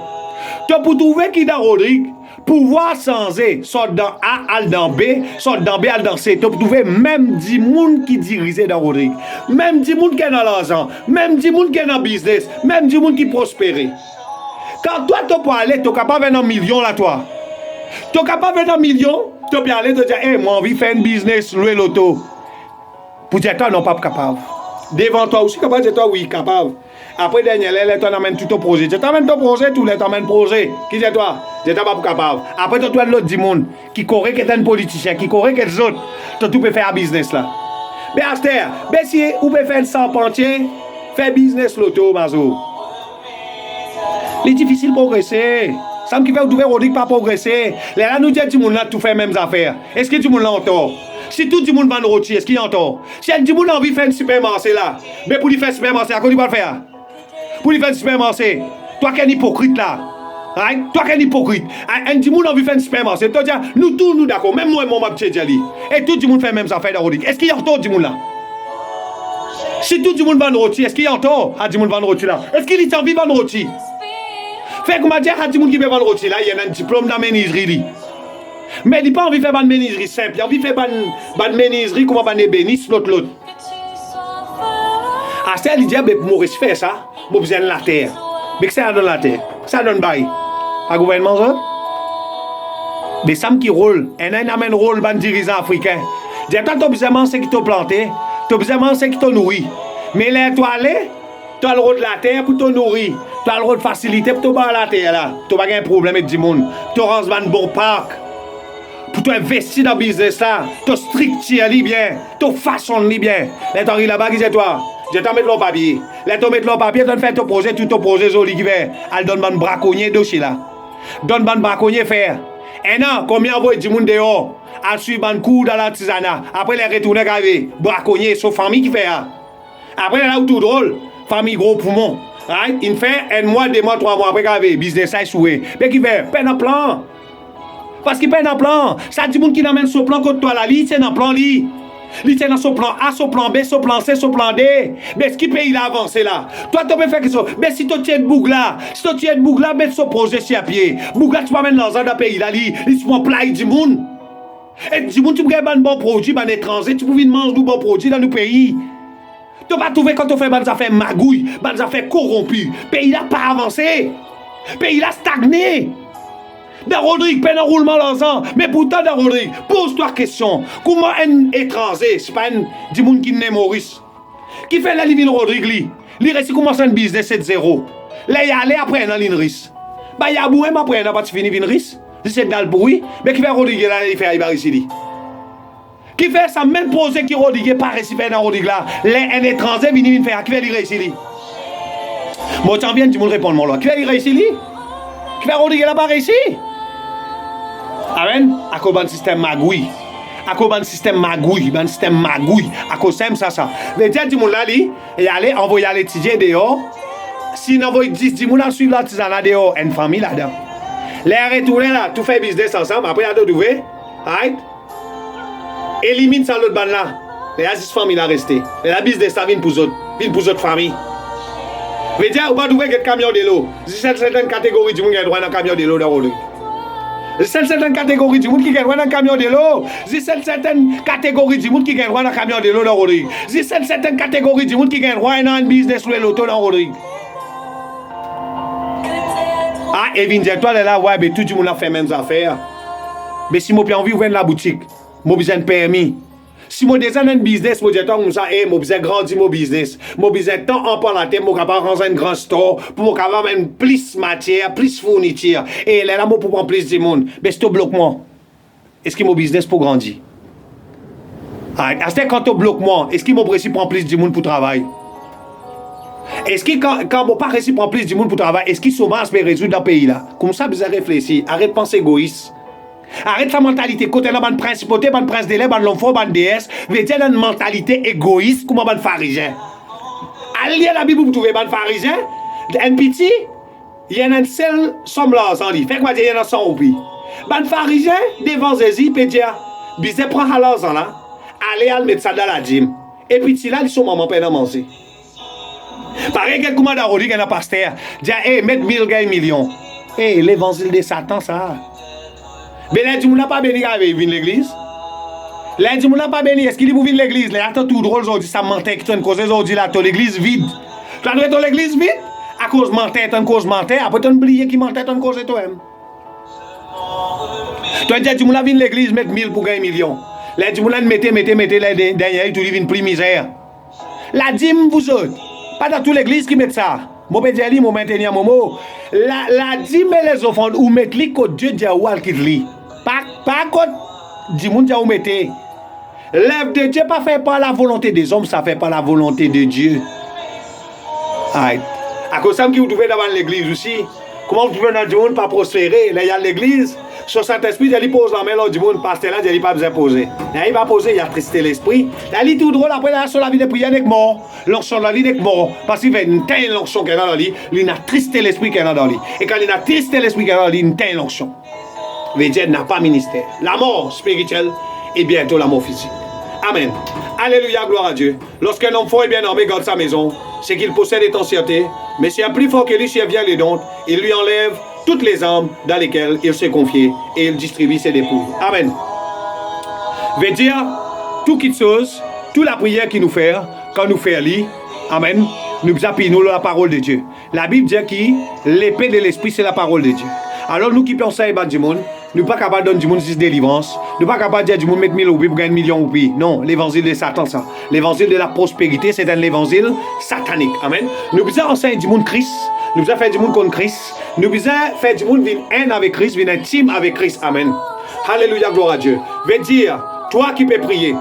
Tu peux trouver qui dans Rodrigue. Pouvoir changer, soit dans A, al dans B, soit dans B, al dans C. Tu peux trouver même 10 personnes qui dirigent dans Rodrigue. Même 10 personnes qui ont dans l'argent. Même 10 personnes qui ont dans le business. Même 10 personnes qui prospèrent. Quand toi, tu peux aller, tu es capable de faire un million là, toi. Tu es capable de faire un million, tu peux aller te dire, hey, moi, envie de faire un business, louer l'auto. Pour dire, toi, non, pas capable. Devant toi aussi, capable de dire, toi, oui, capable. Après, Daniel, tu amènes tout ton projet. Tu amènes ton projet, tu amènes projet. Qui dit toi? Je ne suis pas capable. Après, tu as l'autre du monde qui correct est un politicien, qui correct est les autres. Tu peux faire un business là. Mais Aster, si vous pouvez faire un sans-pentier, faire business l'auto, Mazo. C'est difficile de progresser. Ça me fait ouvrir au pas progresser. Là, nous disons que tout le monde a tout fait les mêmes affaires. Est-ce que tout le monde a tort? Si tout le monde va nous rôtir, est-ce qu'il y a tort? Si tout le monde a envie de faire un supermarché là, mais pour lui faire un supermarché, à quoi il va le faire? Pour lui faire un supermarché, toi qui es un hypocrite là, Right? Toi qui es hypocrite. Un petit monde a envie de faire un sperme. C'est toi, nous tous, nous d'accord. Même moi, mon petit Djali. Et tout le monde fait même ça, fait d'Arodique. Est-ce qu'il y a un tort, du monde là? Si tout le monde va rôti, est-ce qu'il y a un tort à du monde va rôti là? Est-ce qu'il est envie de vendre rôti? Fait comme dire à du monde qui veut vendre rôti là, il y a un diplôme dans la menuiserie. Mais il n'a pas envie de faire une menuiserie simple. Il a envie de faire une menuiserie comme un ébéniste, l'autre. À ce il dit, pour Maurice faire ça, je besoin de la terre. Mais que ça donne la terre? Ça donne bail. Pas gouvernement ça? Mais ça qui roule. Et un amène rôle ban dirigeant africain. Dis toi tu as besoin de manger qui t'a planté, tu as besoin de manger qui t'a nourri. Mais là toi aller, tu as le droit de la terre pour te nourrir. Tu as le droit de facilité pour te battre la terre là. Tu n'as pas un problème avec du monde. Tu rends un bon parc. Pour t'investir dans le business là, tu structures bien, tu façonnes bien. Là tu arrives là-bas, qui c'est toi? Je t'en mets le papier. Là tu mets le papier, tu fais ton projet, tout ton projet joli qui fait. Elle donne un braconnier dossier là. Donne un braconnier faire. Et non, combien envoie du monde dehors? Elle suit un cours dans l'artisanat. Après, elle retourne à graver. Braconnier, sauf famille qui fait. Après, elle a tout drôle. Famille gros poumon. Right? Il fait un mois, 2 mois, 3 mois après graver. Business a échoué. Mais qui fait? Peine en plan. Parce qu'il peine en plan. Ça dit monde qui n'amène son plan contre toi là. Il tient en plan, lui. Il tient dans son plan A, son plan B, son plan C, son plan D. Mais ce qui pays il a avancé là? Toi, tu peux faire quelque chose. Mais si tu tiens de boug là, mets son projet sur pied. Boug là, tu vas mettre dans un pays là, il se prend plein du monde. Et du monde, tu peux faire un bon produit, un étranger, tu peux venir manger du bon produit dans nos pays. Tu vas trouver quand tu fais des affaires magouilles, des affaires corrompues. Pays là pas avancé. Pays là stagné. Dans Rodrigue, peine en roulement l'ensemble. Mais pourtant, dans Rodrigue, pose-toi la question. Comment un étranger, c'est pas un du monde qui n'est Maurice, qui fait la livre Rodrigue, lui réussit commence un business 7-0. Là, il y a allé après dans l'INRIS. Bah, il y a boué, mais après, il n'a pas fini l'INRIS. C'est dans le bruit. Mais qui fait Rodrigue là, il fait ici. Qui fait ça, même projet qui Rodrigue, pas réussi faire dans Rodrigue là. Un étranger vient faire, qui fait il réussit. Bon, tu en viens, tu me réponds, mon là. Qui fait il réussit, qui fait Rodrigue là, pas réussi. Amen, à cause d'un système magouille. À cause d'un système magouille, d'un système magouille. À cause de ça. Mais tiens, dis-moi là, et allez, envoyer à l'étudier dehors. Si on envoie 10, dis-moi là, suivre l'artisanat dehors, une famille là-dedans. Les retourner là, tout fait business ensemble, après, il y a d'autres ouvriers. Right? Élimine ça l'autre bande là. Les 6 familles là resté. Et la business ça vient pour autres familles. Mais tiens, on va trouver quelques camions de l'eau. Si c'est certaines catégories du monde qui a droit dans le camion de l'eau dans le c'est certaines catégories du monde qui gagne dans le camion de l'eau. C'est certaines catégories du monde qui gagne dans le camion de l'eau dans Rodrigue. C'est certaines catégories du monde qui gagne dans un business sur l'auto dans Rodrigue. Ah, et vient dire toi là, ouais, mais tout le monde a fait les mêmes affaires. Mais si moi j'ai envie d'ouvrir la boutique, moi besoin de permis. Si moi déjà dans un business, moi dis comme ça, moi besoin grandir mon business. Moi besoin de temps en par la tête, moi capable rendre un grand store pour moi capable même plus matière, plus fourniture. Et là moi pour prendre plus de monde. Mais si tu bloques moi, est-ce que mon business pour grandir? Ah, quand tu bloques moi, est-ce que mon précis prend plus de monde pour travailler? Est-ce que quand mon pas réussi prend plus de monde pour travailler, est-ce qu'il chômage peut résoudre dans le pays là? Comme ça, vous réfléchir. Arrête de penser égoïste. Arrête sa mentalité. Côté là, ban principauté, ban prince de l'air, ban l'homme fort, ban déesse. Veut dire une mentalité égoïste comme ban pharisien. Allez lire la Bible pour trouver ban pharisien. Un petit, il y a une seule somme là, sans dit. Fait quoi dire, il y en a 100 roupies. Ban pharisien, devant Jésus, peut dire, bizarre prend à l'argent là. Allez, à mettre ça dans la gym. Et puis, si là, ils sont maman peine à manger. Pareil, quelqu'un comme dans Rodrigue, il y a un pasteur. Dit, hey, mettre 1000 gars, millions. Hey, l'évangile de Satan, ça. Mais là, tu n'as pas béni avec l'église. Là, tu n'as pas béni. Est-ce qu'il est pour venir l'église? Là, attends tout drôle aujourd'hui, ça mentait que tu as une cause aujourd'hui là, ton l'église vide. Tu as trouvé ton l'église vide? À cause mentait, tu as une cause mentait. Après, tu as oublié qui mentait, tu as une cause de toi-même. Tu as dit, tu n'as pas l'église mettre 1000 pour gagner millions. Là, tu n'as pas mettez là, derrière, tu livres une plus misère. La dîme, vous autres. Pas dans toute l'église qui met ça. Moi, je vais dire, moi, maintenir mon mot. La dîme et les offrandes, ou mettre les côtes Dieu, Dieu, ou qui lit. Pas côte, du monde, Dieu, ou mettez. L'œuvre de Dieu, pas fait par la volonté des hommes, ça fait par la volonté de Dieu. Aïe. À cause de ça, qui vous trouvez devant l'église aussi. Comment vous trouvez dans le monde pas prospérer? Là, il y a l'église. Son Saint-Esprit, il pose la main, l'autre du monde, pasteur là, il pas besoin de poser. Il va poser, il a tristé l'esprit. Il tout drôle, après, là, sur la vie de prière avec mort. L'onction de la vie avec mort. Parce qu'il fait une telle onction qu'il y a dans lui, il a tristé l'esprit qu'il y a dans lui. Et quand il a tristé l'esprit qu'il y a dans lui, une telle onction. Veut dire, n'a pas ministère. La mort spirituelle et bientôt la mort physique. Amen. Alléluia, gloire à Dieu. Lorsqu'un homme fort et bien nommé garde sa maison, c'est qu'il possède des anciennetés, mais c'est un plus fort que lui s'il vient les dons, il lui enlève toutes les armes dans lesquelles il s'est confié et il distribue ses dépouilles. Amen. Veut dire, tout qui chose, toute la prière qu'il nous fait, quand nous fait lit, amen, nous appuyons la parole de Dieu. La Bible dit que l'épée de l'esprit, c'est la parole de Dieu. Alors nous qui pensons à du monde, nous ne sommes pas capables de donner du monde 6 délivrances. Nous ne sommes pas capables de dire du monde mettre 1000 roupies pour gagner 1 million de roupies. Non, l'évangile de Satan, ça. L'évangile de la prospérité, c'est un évangile satanique. Amen. Nous devons enseigner du monde Christ. Nous devons faire du monde contre Christ. Nous devons faire du monde un avec Christ, intime avec Christ. Amen. Alléluia, gloire à Dieu. Veut dire, toi qui peux prier,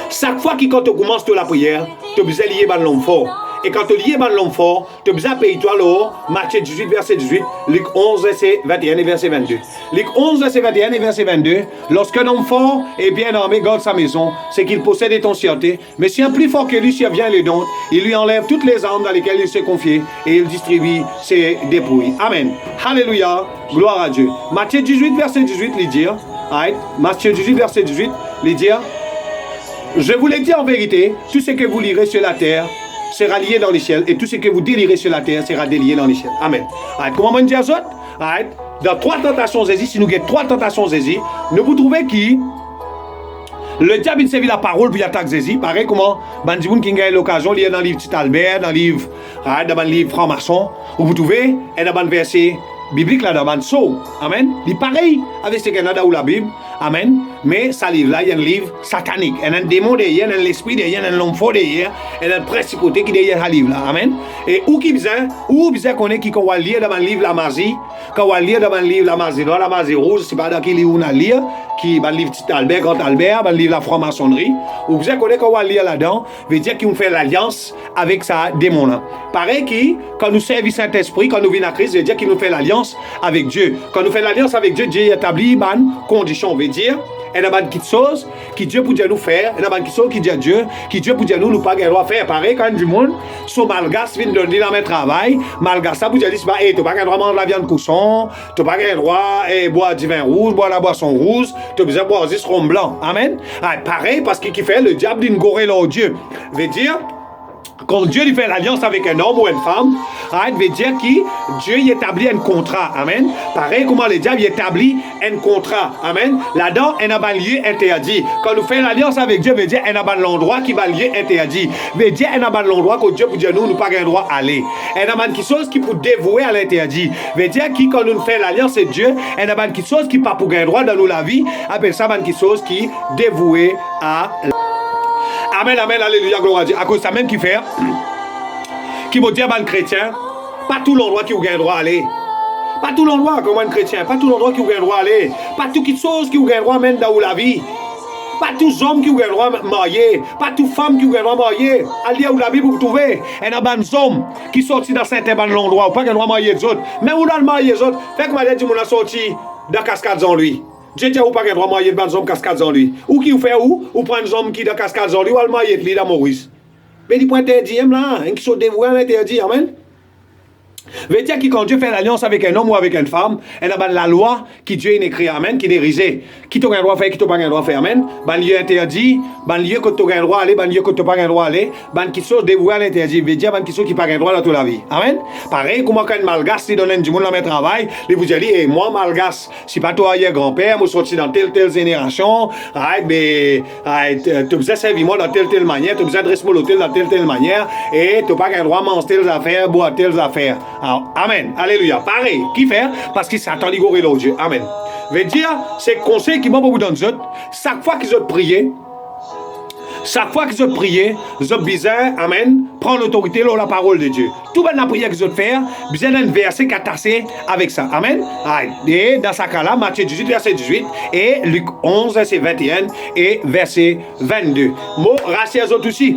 chaque fois que quand tu commences la prière, tu as besoin de lier l'homme fort. Et quand tu lies l'homme fort, tu as besoin de payer toi là, Matthieu 18, verset 18, Luc 11, verset 21 et verset 22. Luc 11, verset 21 et verset 22, lorsqu'un homme fort et bien armé garde sa maison, c'est qu'il possède des anciennetés, mais si un plus fort que lui survient les dons, il lui enlève toutes les armes dans lesquelles il s'est confié et il distribue ses dépouilles. Amen. Alléluia. Gloire à Dieu. Matthieu 18, verset 18, il dit, Matthieu 18, verset 18, il dit, je vous l'ai dit en vérité, tout ce que vous lirez sur la terre sera lié dans les cieux, et tout ce que vous délirez sur la terre sera délié dans les cieux. Amen. Comment on dit à ça? Dans 3 tentations Jésus, si nous avons 3 tentations Jésus, nous vous trouvez qui le diable il servi la parole pour attaquer Jésus. Pareil comment Bandimoun qui a eu l'occasion, il y a dans le livre Petit Albert, dans le livre, dans le livre Franc-Maçon, où vous trouvez un verset biblique là dans le Sceau. Amen. Il est pareil avec ce qu'il y a dans la Bible. Amen. Mais ce livre-là, il y a un livre satanique. Il y a un démon derrière, il y a l'esprit derrière, il y a l'homme fort derrière, il y a une principauté qui est derrière ce livre-là. Amen. Et où qui besoin qu'on est qui va lire dans le livre la magie, quand on va lire dans le livre la magie noire, la magie rouge, c'est pas dans quel livre on a lire, qui dans le livre Petit Albert, Grand Albert, dans le livre la franc-maçonnerie, ou besoin qu'on est qu'on va lire là-dedans, veut dire qu'on fait l'alliance avec ce démon-là. Pareil qui, quand nous servons Saint-Esprit, quand nous venons à Christ, veut dire qu'il nous fait l'alliance avec Dieu. Quand nous faisons l'alliance avec Dieu, Dieu établit une condition, veut dire, il y a des choses qui Dieu peut nous faire, il y a des choses qui dit Dieu, qui Dieu peut nous pas droit faire. Pareil, quand du monde, son malgasse vient de dire dans mon travail, malgasse ça, vous dire, tu n'as pas droit manger la viande cousson, tu n'as pas droit boire du vin rouge, boire la boisson rouge, tu as besoin de boire du rhum blanc. Amen. Pareil, parce qu'il fait le diable d'une gorée là au Dieu. Veut dire, quand Dieu lui fait l'alliance avec un homme ou une femme, veut dire que Dieu y établit un contrat. Amen. Pareil comment le diable y établit un contrat. Amen. Là-dedans, il y a un lieu interdit. Quand nous faisons l'alliance avec Dieu, veut dire qu'il y a un endroit qui va lieu interdit. Veut dire qu'il y a un endroit que Dieu peut dire nous pas le droit d'aller. Il y a quelque chose qui peut dévouer à l'interdit. Veut dire que quand nous faisons l'alliance avec Dieu, il y a quelque chose qui pas pour gagner droit dans la vie. Appelle ça quelque chose qui dévoué à Amen, amen, alléluia, gloire à Dieu. À cause de ça même qui fait, qui veut dire un chrétien, pas tout l'endroit qui vous gagne droit à aller. Pas tout l'endroit comme un chrétien, pas tout l'endroit qui vous gagne droit à aller. Pas tout qui chose qui vous gagne droit même dans la vie. Pas tous hommes qui vous gagne droit marier. Pas toutes femmes qui vous gagne droit marier. Allez où la Bible vous trouvez. Il y a des hommes qui sortent dans certains endroits ou pas gagne droit marier les autres. Mais où dans le marier les autres, fait que madame dit qu'on a sorti dans cascade en lui. Dieu dit ou pas qu'un droit marier de bonnes hommes cascades en lui. Ou qui vous fait où? Ou prend des hommes qui dans cascades en lui ou le marier de lui dans Maurice. Mais il point interdit là, qui sont dévoués à l'interdit, amen. Veut dire que quand Dieu fait l'alliance avec un homme ou avec une femme, il y a la loi qui Dieu a écrit, amen, qui est dérisée. Qui tu as le droit de faire, qui tu n'as pas le droit de faire, amen. Ben lieu interdit, ben lieu que tu as le droit d'aller, ben lieu que tu n'as pas le droit d'aller, ben qui sont dévoués à l'interdit. Veut dire ben qui sont qui n'ont pas le droit dans toute la vie, amen. Pareil, comme quand un malgasse, il donne du monde dans mon travail, il vous dit, hey, moi malgasse, si pas toi, hier grand-père, moi sorti dans telle génération, tu as besoin de servir moi dans telle manière, tu as besoin de rester l'hôtel dans telle manière, et tu n'as pas le droit de manger telles affaires, boire telles affaires. Alors, amen, alléluia. Pareil, qui fait? Parce que Satan ligoré là, Dieu. Amen. Veut dire, c'est conseil qui m'a beaucoup dans eux. Chaque fois qu'ils ont prié, ils ont besoin, amen, prendre l'autorité dans la parole de Dieu. Tout la prière qu'ils ont fait, besoin d'un verset qui est attaché avec ça. Amen. Et dans ce cas-là, Matthieu 18, verset 18, et Luc 11, verset 21 et verset 22. Mot, rassez les autres aussi.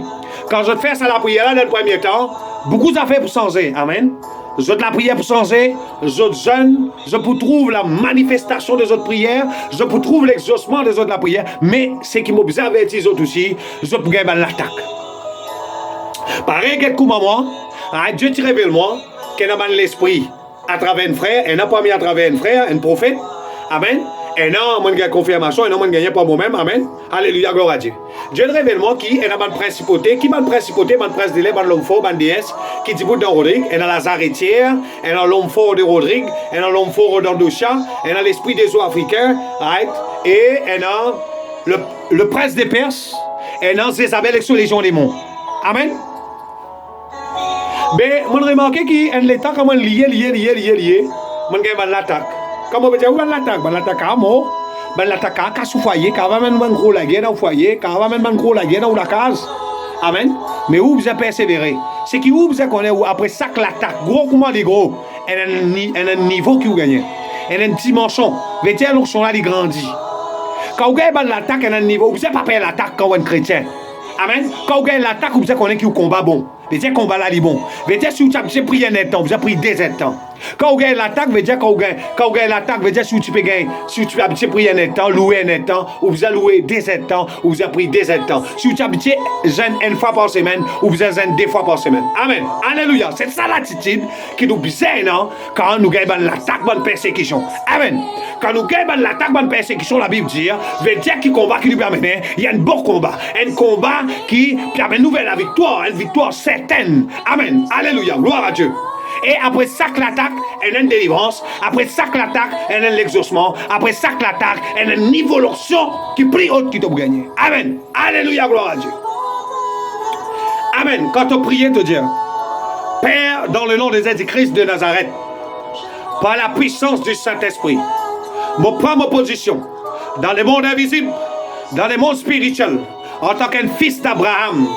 Quand je fais ça la prière là, dans le premier temps, Beaucoup d'affaires pour changer. Amen. Je la prière pour changer, je jeûne, je pour trouve la manifestation des autres prières, je pour trouve l'exaucement des autres la prière, mais ce qui m'observe les autres aussi, je pour gagner l'attaque. Pareil, quelques moments, Dieu te révèle moi qu'il y a l'esprit à travers un frère, et non pas mis à travers un frère, un prophète. Amen. Et non, moi j'ai confirmation, et non, moi j'ai pas moi-même. Amen. Alléluia, gloire à Dieu. Dieu révèle moi qui est dans la principauté, qui est dans la principauté, dans le prince de l'air, dans l'homme fort, dans la déesse, qui dit dans Rodrigue, et dans la Zaretière, et dans l'homme fort de Rodrigue, et dans l'homme fort d'Andosha, et dans l'esprit des eaux africains, right? Et dans le prince des Perses, et dans Zézabel et sous les gens des monts. Amen. Mais, moi, j'ai remarqué qu'il y a un état comme lié, moi, j'ai l'attaque. Comment vous dire, l'attaque à mort, l'attaque à casse au foyer, quand va même gros la guerre au foyer, quand va même gros la guerre dans la case. Amen. Mais où vous avez persévéré? C'est qui où vous avez connu après ça que l'attaque, gros comment les gros, elle a un niveau qui vous gagne. Elle a une dimension. Vous voyez, l'onction là, il grandit. Quand vous gagnez l'attaque, elle a un niveau. Vous n'avez pas payé l'attaque quand vous êtes chrétien. Amen. Quand vous gagnez l'attaque, vous avez connu qui vous combat bon. Vous dire combat là, il bon. Vous dire si vous avez pris un temps, vous avez pris 2 temps. Quand vous gagnez l'attaque, vous dire quand vous gagnez l'attaque, vous dire si vous avez gagné, si vous avez pris un temps, loué un temps, ou vous avez loué 2 temps, ou vous avez pris 2 temps. Si vous avez jeûne une fois par semaine, ou vous avez jeûne 2 fois par semaine. Amen. Alléluia. C'est ça l'attitude qui nous bizarre, non? Quand nous gagnons l'attaque, bonne persécution. Amen. Quand nous gagnons l'attaque, bonne persécution, la Bible dit, veut dire qu'il combat qui nous permet, il y a un bon combat. Un combat qui permet nous la victoire, une victoire certaine. Amen. Alléluia. Gloire à Dieu. Et après ça que l'attaque, elle a une délivrance. Après ça que l'attaque, elle a l'exaucement. Après ça que l'attaque, elle a une évolution qui prie haute qui t'a gagné. Amen. Alléluia, gloire à Dieu. Amen. Quand tu pries, te dire, Père, dans le nom de Jésus-Christ de Nazareth, par la puissance du Saint-Esprit, je prends ma position dans le monde invisible, dans le monde spirituel, en tant qu'un fils d'Abraham,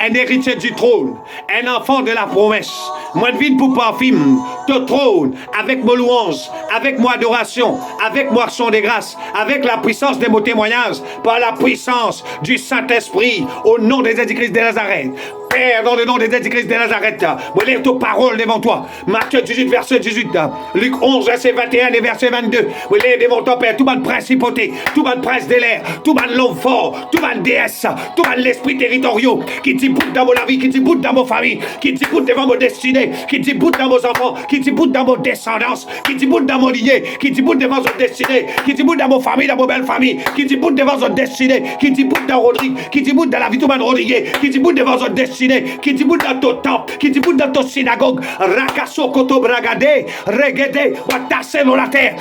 un héritier du trône, un enfant de la promesse. Moi, je viens pour parfume ton trône avec mon louange, avec mon adoration, avec mon action de grâce, avec la puissance de mon témoignage, par la puissance du Saint-Esprit, au nom de Jésus-Christ de Nazareth. Père, dans le nom de Jésus-Christ de Nazareth, je lève ta parole devant toi. Matthieu 18, verset 18, Luc 11, verset 21 et verset 22. Je lève devant toi, Père, tout le principauté, tout le prince de l'air, tout le l'homme fort, tout le déesse, tout l'esprit territoriaux qui dit bout dans mon vie, qui dit bout dans mon famille, qui dit bout devant mon destinée, qui dit bout dans mon enfants, qui dit bout dans mon descendance, qui dit bout dans mon lignée, qui dit bout devant son destinée, qui dit bout dans mon famille, dans mon belle famille, qui dit bout devant son destinée, qui dit bout dans Rodrigue, qui dit bout dans la vie de mon Rodrigue, qui dit bout devant son destinée, qui dit bout dans ton temple, qui dit bout dans ton synagogue, Rakaso Koto Bragade, Regede, va tasser dans la terre,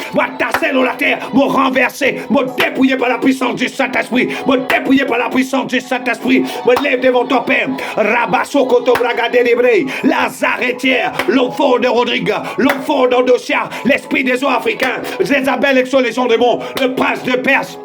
me renverser, me dépouiller par la puissance du Saint-Esprit, me dépouiller par la puissance du Saint-Esprit, me lève devant ton Père, Rabaso Koto Bragade d'Hébré, la Zaretière, l'homme fort de Rodrigue, l'homme fort d'Andosia, l'esprit des eaux africains, Zézabel exolétion de monde, le prince de Perse.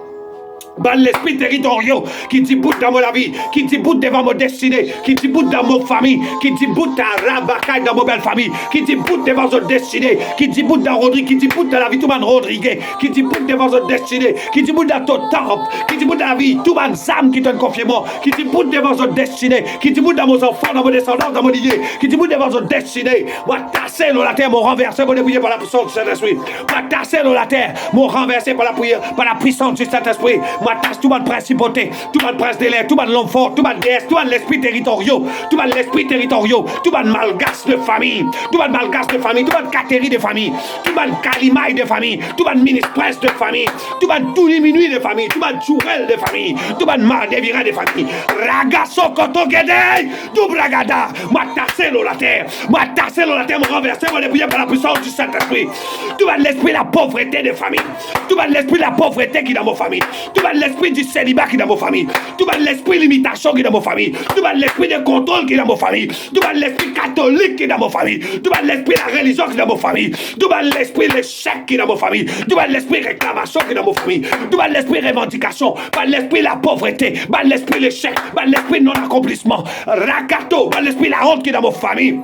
Ban l'esprit territoriaux qui dit bout dans mon vie, qui dit bout devant mon destinée, qui dit bout dans mon famille, qui dit bout à Rabakai dans mon belle famille, qui dit bout devant son destinée, qui dit bout dans Rodrigue, qui dit bout dans la vie tout le monde Rodrigue, qui dit bout devant son destinée, qui dit bout dans ton temple, qui dit bout dans la vie tout le monde âme qui donne confiement, qui dit bout devant son destinée, qui dit bout dans mon enfant, dans mon descendant, dans mon lignée, qui dit bout devant son destinée, moi tasser dans la terre, mon renversé, mon dépouiller par la puissance du Saint-Esprit, moi tasser dans la terre, mon renversé par la puissance du Saint-Esprit. Moi, tasse tout le principauté, tout le prince de l'air, tout le l'homme fort, tout le déesse, tout l'esprit territoriaux, tout l'esprit territoriaux, tout le malgache de famille, tout le malgache de famille, tout le catérie de famille, tout le calimaille de famille, tout le ministre de famille, tout le tout minuit de famille, tout le tourelle de famille, tout le mardévira de famille. Ragasso kotogede, tout bragada, moi tasser la terre, me renverser, moi dépouiller par la puissance du Saint-Esprit. Tout l'esprit la pauvreté de famille, tout l'esprit la pauvreté qui est dans mon famille, tout l'esprit du célibat qui est dans ma famille, tout l'esprit limitation qui est dans ma famille, tout l'esprit de contrôle qui est dans ma famille, tout l'esprit catholique qui est dans ma famille, tout l'esprit la religion qui est dans ma famille, tout l'esprit l'échec qui est dans ma famille, tout l'esprit réclamation qui est dans ma famille, tout l'esprit revendication, l'esprit la pauvreté, l'esprit l'échec, l'esprit non accomplissement, rakato, l'esprit la honte qui est dans ma famille.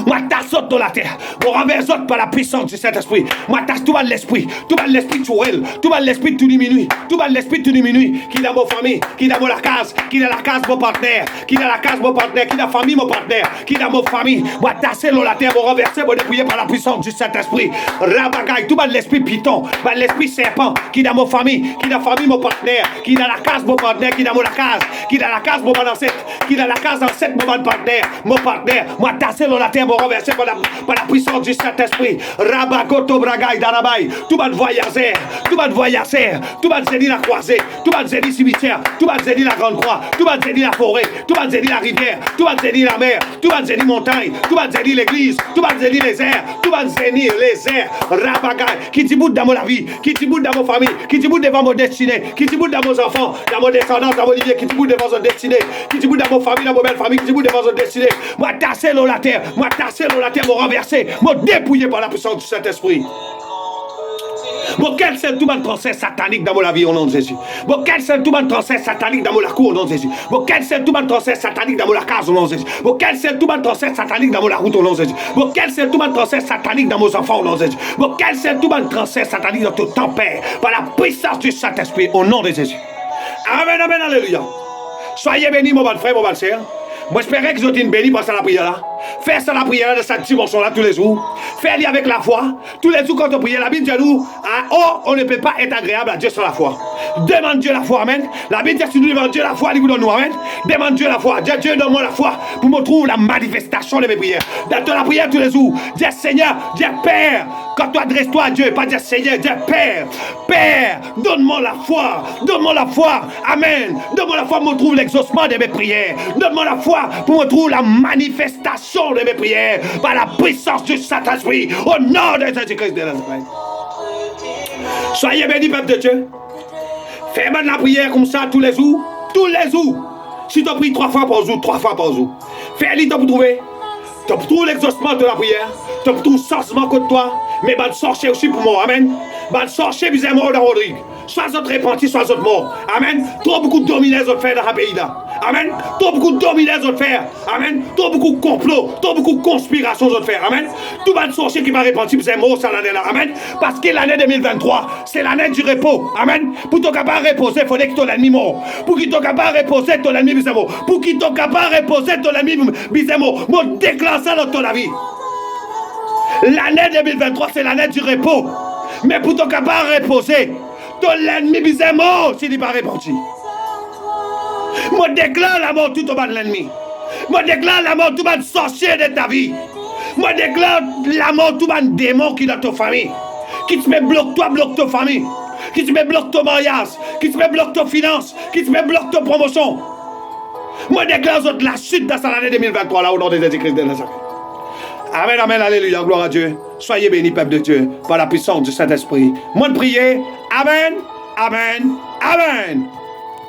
Moi, tasse dans la terre. Moi, renverse par la puissance du Saint-Esprit. Moi, tasse tout mal l'esprit. Tout mal l'esprit tuel. Tout mal l'esprit tout diminue. Tout mal l'esprit tout diminue. Qui dans mon famille. Qui dans la case. Qui dans la case, mon partenaire. Qui dans la case, mon partenaire. Qui dans la famille, mon partenaire. Qui dans mon famille. Moi, tasse dans la terre. Moi, renverser, moi, dépouiller par la puissance du Saint-Esprit. Rabagaï. Tout mal l'esprit python. Mal l'esprit serpent. Qui dans mon famille. Qui dans la famille, mon partenaire. Qui dans la case, mon partenaire. Qui dans la case. Qui dans la case, mon ancêtre. Qui dans la case, ancêtre, mon partenaire. Mon partenaire. Moi, tasse dans la terre. Moi, renverser par la puissance du Saint-Esprit. Rabakoto bragaï darabaï. Tout va voyager. Tout va voyager. Tout va zéni la croisée. Tout va zéni cimetière. Tout va zéni la grande croix. Tout va zéni la forêt. Tout va zéni la rivière. Tout va zéni la mer. Tout va zéni montagne. Tout va zéni l'église. Tout va zéni les airs. Tout va zéni les airs. Rabagaï. Qui t'y bout dans mon vie. Qui t'y bout dans mon famille. Qui t'y bout devant mon destinée. Qui t'y bout dans mon enfant. Dans mon descendant. Dans mon olivier. Qui t'y bout devant son destinée. Qui t'y bout dans mon famille. Dans mon belle famille. Qui t'y bout devant son destinée. Moi, tasser dans la terre. Moi, tasser dans la terre. Moi, renverser. Moi, dépouiller par la puissance du Saint-Esprit. Bon, quel c'est tout le transfert satanique dans mon vie au nom de Jésus. Bon, quel c'est tout le transfert satanique dans mon cour au nom de Jésus. Bon, quel c'est tout le transfert satanique dans mon case au nom de Jésus. Bon, quel c'est tout le transfert satanique dans mon route au nom de Jésus. Bon, quel c'est tout le transfert satanique dans mes enfants au nom de Jésus. Bon, quel c'est tout le transfert satanique dans tout ton Père par la puissance du Saint-Esprit au nom de Jésus. Amen, amen, alléluia. Soyez bénis, mon bon frère, mon bon sœur. Moi, j'espère que vous êtes bénis par ça la prière là. Faites ça la prière de cette dimension là tous les jours. Faites-le avec la foi. Tous les jours quand on prie, la Bible dit à nous, on ne peut pas être agréable à Dieu sans la foi. Demande Dieu la foi, amen. La Bible dit si nous demandons Dieu la foi, il vous donne nous, amen. Demande Dieu la foi. Dieu donne-moi la foi pour me trouver la manifestation de mes prières. Dans la prière tous les jours, dis Seigneur, dis Père. Quand tu adresses-toi à Dieu, pas dire Seigneur, dis Père. Père, donne-moi la foi. Donne-moi la foi. Amen. Donne-moi la foi pour me trouver l'exaucement de mes prières. Donne-moi la foi pour me trouver la manifestation de mes prières par la puissance du Saint-Esprit. Au nom de Jésus-Christ de Nazareth. Soyez bénis, peuple de Dieu. Fais-moi de la prière comme ça tous les jours. Tous les jours. Si tu pries 3 fois par jour, 3 fois par jour. Fais-le pour trouver. Tu peux trouver l'exaucement de la prière. Tu peux trouver le sorcement contre toi. Mais va te sortir aussi pour moi. Amen. Va te sortir, bizarrement, dans Rodrigue. Soit autres repentis, soit autres morts. Amen. Trop beaucoup de dominés ont fait dans ce pays-là. Amen. Trop beaucoup de dominés ont fait. Amen. Trop beaucoup de complots. Trop beaucoup de conspirations ont fait. Amen. Tout va te sortir qui va repentir, bizarrement, ça l'année-là. Amen. Parce que l'année 2023, c'est l'année du repos. Amen. Pour ton capable reposer, il faut que ton ennemi mort. Pour qu'il soit capable reposer, ton ennemi bizarrement. Pour qu'il soit capable reposer, ton ennemi bizarrement. Moi, déclenche ça dans ton avis. L'année 2023, c'est l'année du repos. Mais pour ton capable reposer, ton ennemi bizarrement, s'il n'est pas repenti. Moi, déclare la mort tout au bas de l'ennemi. Moi, déclare la mort tout au bas de sorcier de ta vie. Moi, déclare la mort tout au bas de démon qui est dans ta famille. Qui te met bloque toi, bloque ta famille. Qui te met bloque ton mariage. Qui te met bloque ta finance. Qui te met bloque ta promotion. Moi, déclare la chute dans l'année 2023 là au nom de Jésus-Christ de Nazareth. Amen, amen, alléluia, gloire à Dieu. Soyez bénis, peuple de Dieu, par la puissance du Saint-Esprit. Moi de prier, amen, amen, amen.